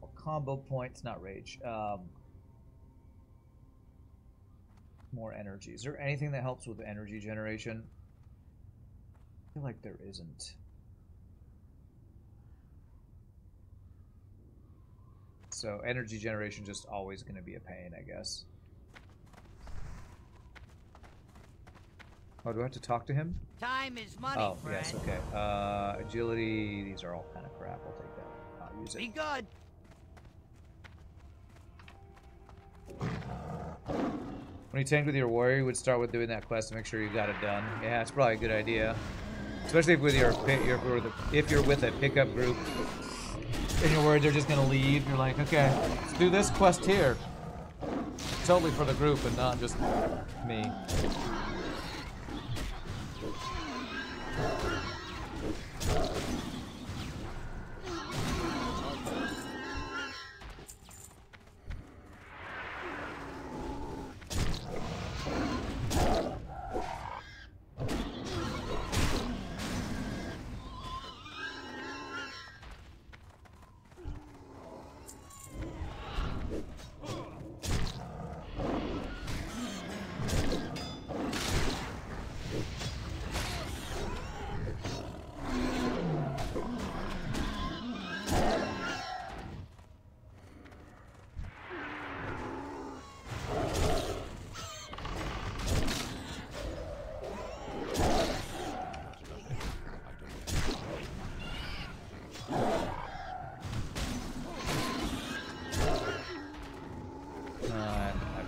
Or combo points, not rage. More energy. Is there anything that helps with energy generation? I feel like there isn't. So energy generation just always going to be a pain, I guess. Oh, do I have to talk to him? Time is money, Oh, friend. yes, okay. Agility, these are all kind of crap. I'll take that. I'll use Be it. good. When you tank with your warrior, you would start with doing that quest to make sure you got it done. Yeah, it's probably a good idea. Especially if with if you're with a pickup group and you're worried they're just gonna leave, you're like, okay, let's do this quest here. Totally for the group and not just me.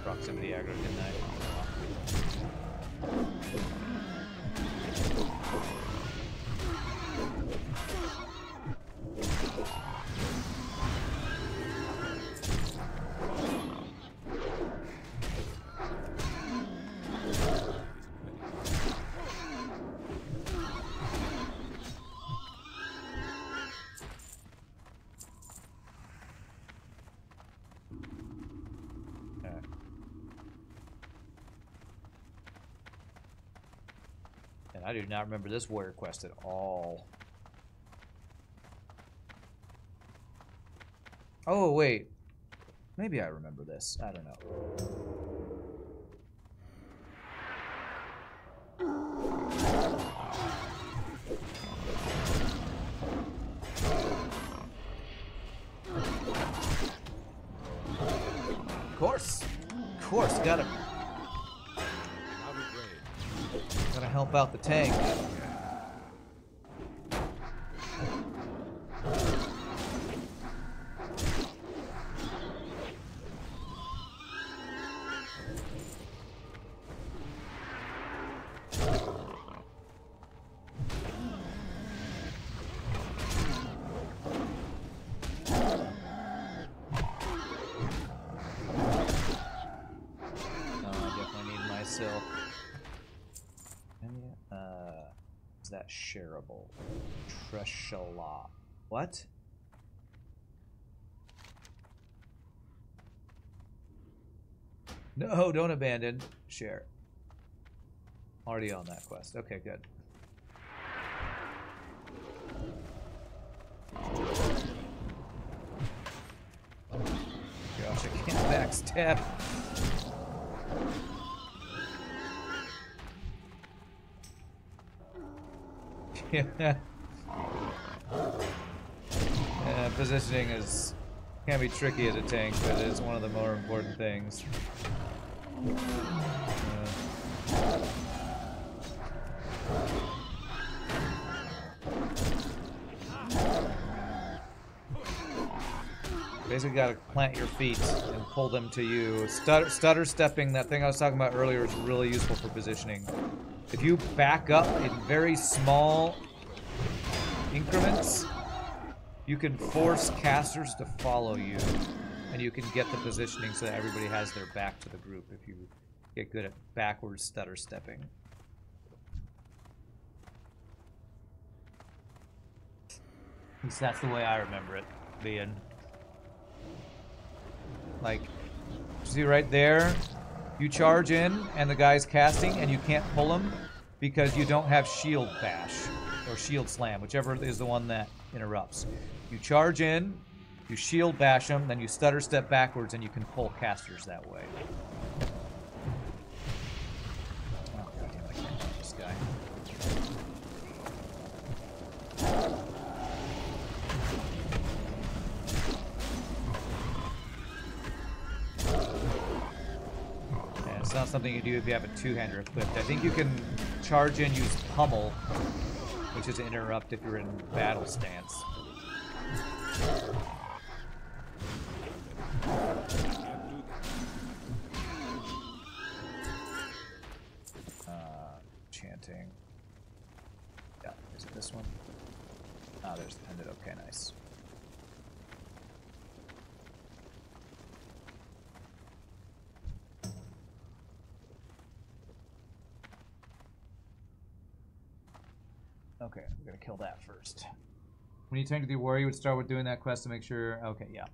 Proximity aggro, didn't I? I do not remember this warrior quest at all. Oh, wait. Maybe I remember this. I don't know. Of course, gotta help out the tank. Shareable. Treshala. What? No, don't abandon. Share. Already on that quest. Okay, good. Gosh, I can't backstab. Yeah, positioning can be tricky as a tank, but it's one of the more important things. Basically, got to plant your feet and pull them to you. Stutter stepping, that thing I was talking about earlier, is really useful for positioning. If you back up in very small increments, you can force casters to follow you, and you can get the positioning so that everybody has their back to the group if you get good at backwards stutter stepping. At least that's the way I remember it being. Like, see right there? You charge in, and the guy's casting, and you can't pull him because you don't have shield bash. or shield slam, whichever is the one that interrupts. You charge in, you shield bash them, then you stutter step backwards, and you can pull casters that way. Oh, goddamn, I can't hit this guy. Yeah, it's not something you do if you have a two-hander equipped. I think you can charge in, use pummel, which is an interrupt if you're in battle stance. Chanting. Yeah, is it this one? Oh, there's the pendant. Okay, nice. Okay, we're gonna kill that first. When you tank with your warrior, you would start with doing that quest to make sure. Okay, yeah.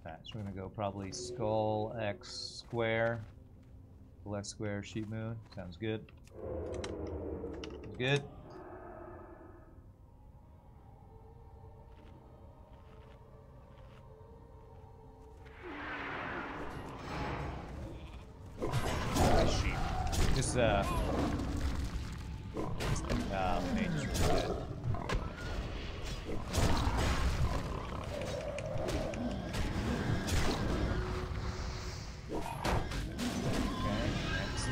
Alright, so we're gonna go probably skull X square. Skull X square, sheep moon. Sounds good. Sounds good. This mage is really good.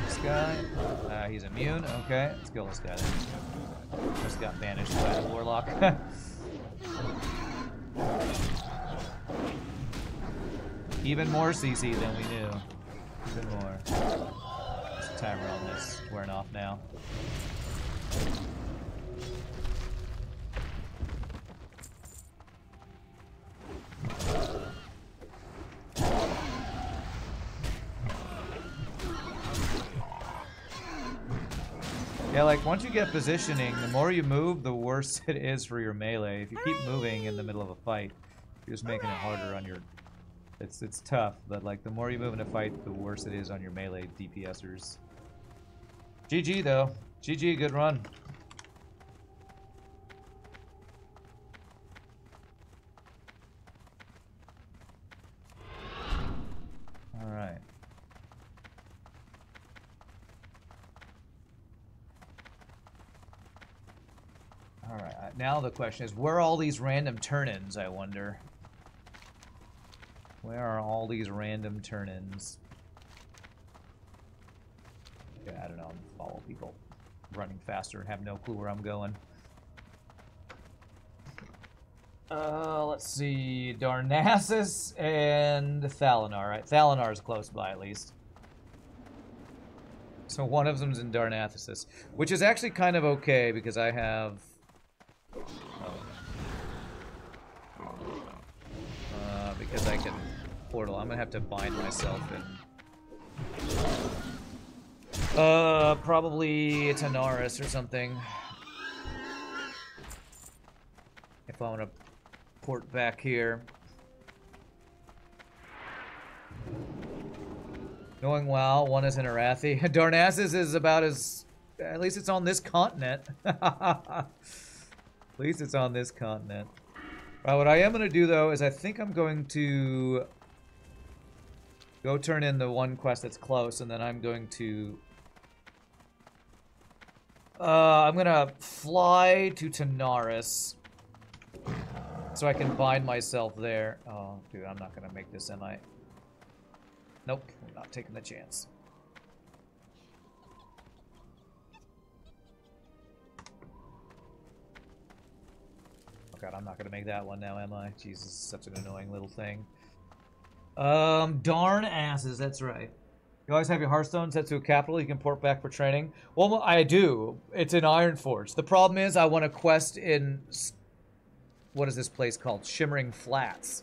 This guy, he's immune. Okay, let's kill this guy then. Just got banished by the warlock. Even more CC than we knew. Even more. Timer on this wearing off now. Yeah, like once you get positioning, the more you move, the worse it is for your melee. If you keep moving in the middle of a fight, you're just making it harder on your. It's tough, but like the more you move in a fight, the worse it is on your melee DPSers. GG though. GG, good run. Alright. Alright, now the question is, where are all these random turn-ins, I wonder? Where are all these random turn-ins? Yeah, I don't know, follow people running faster and have no clue where I'm going. Let's see, Darnassus and Thalinar, right? Thalinar's close by, at least. So one of them's in Darnassus, which is actually kind of okay, because I have... because I can portal. I'm gonna have to bind myself in... probably Tanaris or something. If I want to port back here. Knowing WoW, one is in Arathi. Darnassus is about as... At least it's on this continent. At least it's on this continent. Alright, what I am going to do, though, is I think I'm going to... go turn in the one quest that's close, and then I'm going to... I'm gonna fly to Tanaris so I can bind myself there. Oh, dude, I'm not gonna make this, am I? Nope, I'm not taking the chance. Oh god, I'm not gonna make that one now, am I? Jesus, such an annoying little thing. Darn asses, that's right. You always have your Hearthstone set to a capital you can port back for training. Well, I do. It's in Ironforge. The problem is I want a quest in... What is this place called? Shimmering Flats.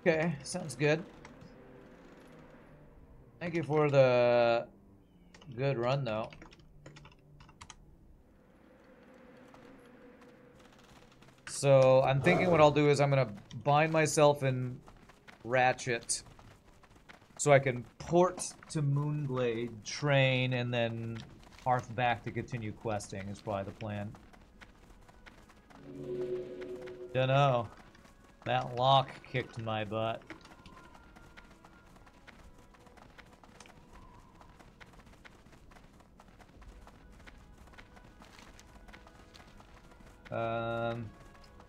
Okay, sounds good. Thank you for the good run, though. So I'm thinking what I'll do is I'm gonna bind myself in Ratchet so I can port to Moonglade, train, and then Hearth back to continue questing is probably the plan. Dunno. That lock kicked my butt.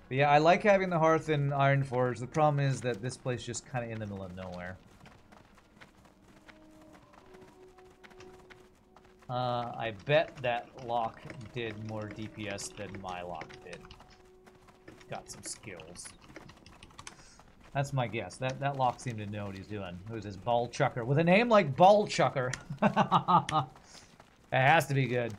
But yeah, I like having the Hearth in Ironforge. The problem is that this place is just kind of in the middle of nowhere. I bet that lock did more DPS than my lock did. Got some skills. That's my guess. That lock seemed to know what he's doing. Who's this Ball Chucker? With a name like Ball Chucker. It has to be good.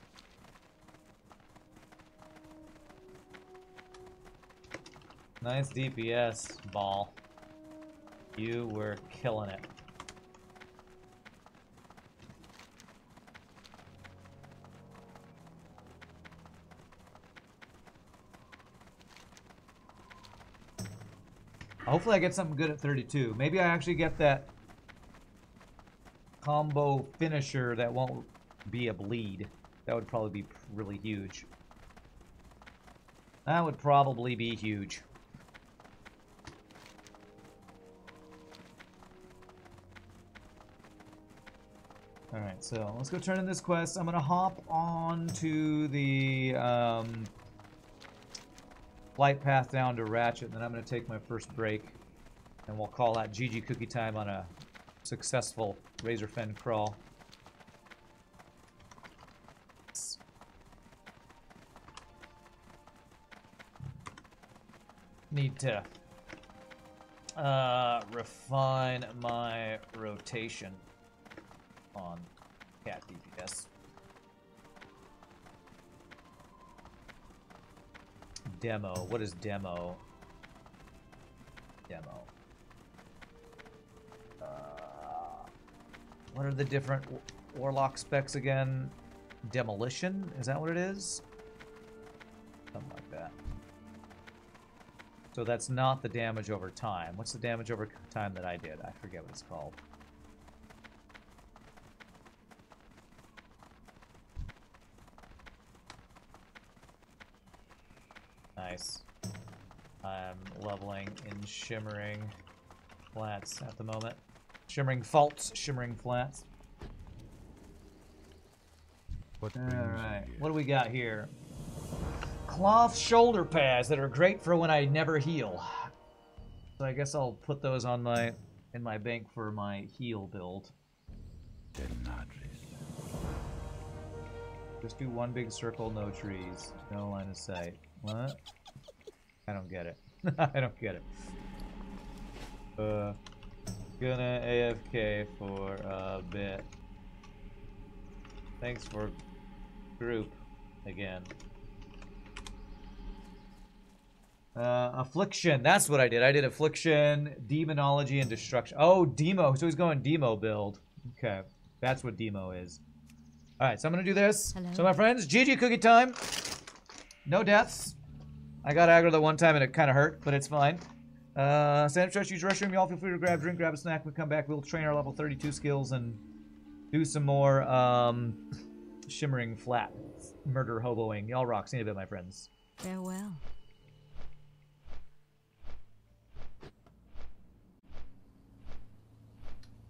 Nice DPS, Ball. You were killing it. Hopefully I get something good at 32. Maybe I actually get that combo finisher that won't be a bleed. That would probably be really huge. That would probably be huge. Alright, so let's go turn in this quest. I'm gonna hop on to the flight path down to Ratchet, and then I'm gonna take my first break. And we'll call that GG cookie time on a successful Razorfen crawl. Need to refine my rotation on cat DPS. Demo. What is demo? Demo. What are the different Warlock specs again? Demolition? Is that what it is? Something like that. So that's not the damage over time. What's the damage over time that I did? I forget what it's called. Nice. I'm leveling in Shimmering Flats at the moment. Shimmering Faults, Shimmering Flats. Alright, what do we got here? Cloth shoulder pads that are great for when I never heal. So I guess I'll put those on in my bank for my heal build. Just do one big circle, no trees, no line of sight. What? I don't get it. I don't get it. Gonna AFK for a bit. Thanks for group again. Affliction. That's what I did. I did Affliction, Demonology, and Destruction. Oh, Demo. So he's going Demo build. Okay. That's what Demo is. Alright, so I'm going to do this. Hello. So my friends, GG cookie time. No deaths. I got aggro the one time and it kind of hurt, but it's fine. Stand up, stretch, use restroom. Y'all feel free to grab a drink, grab a snack. When we come back, we'll train our level 32 skills and do some more Shimmering Flat murder hoboing. Y'all rock. See you in a bit, my friends. Farewell.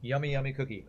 Yummy, yummy cookie.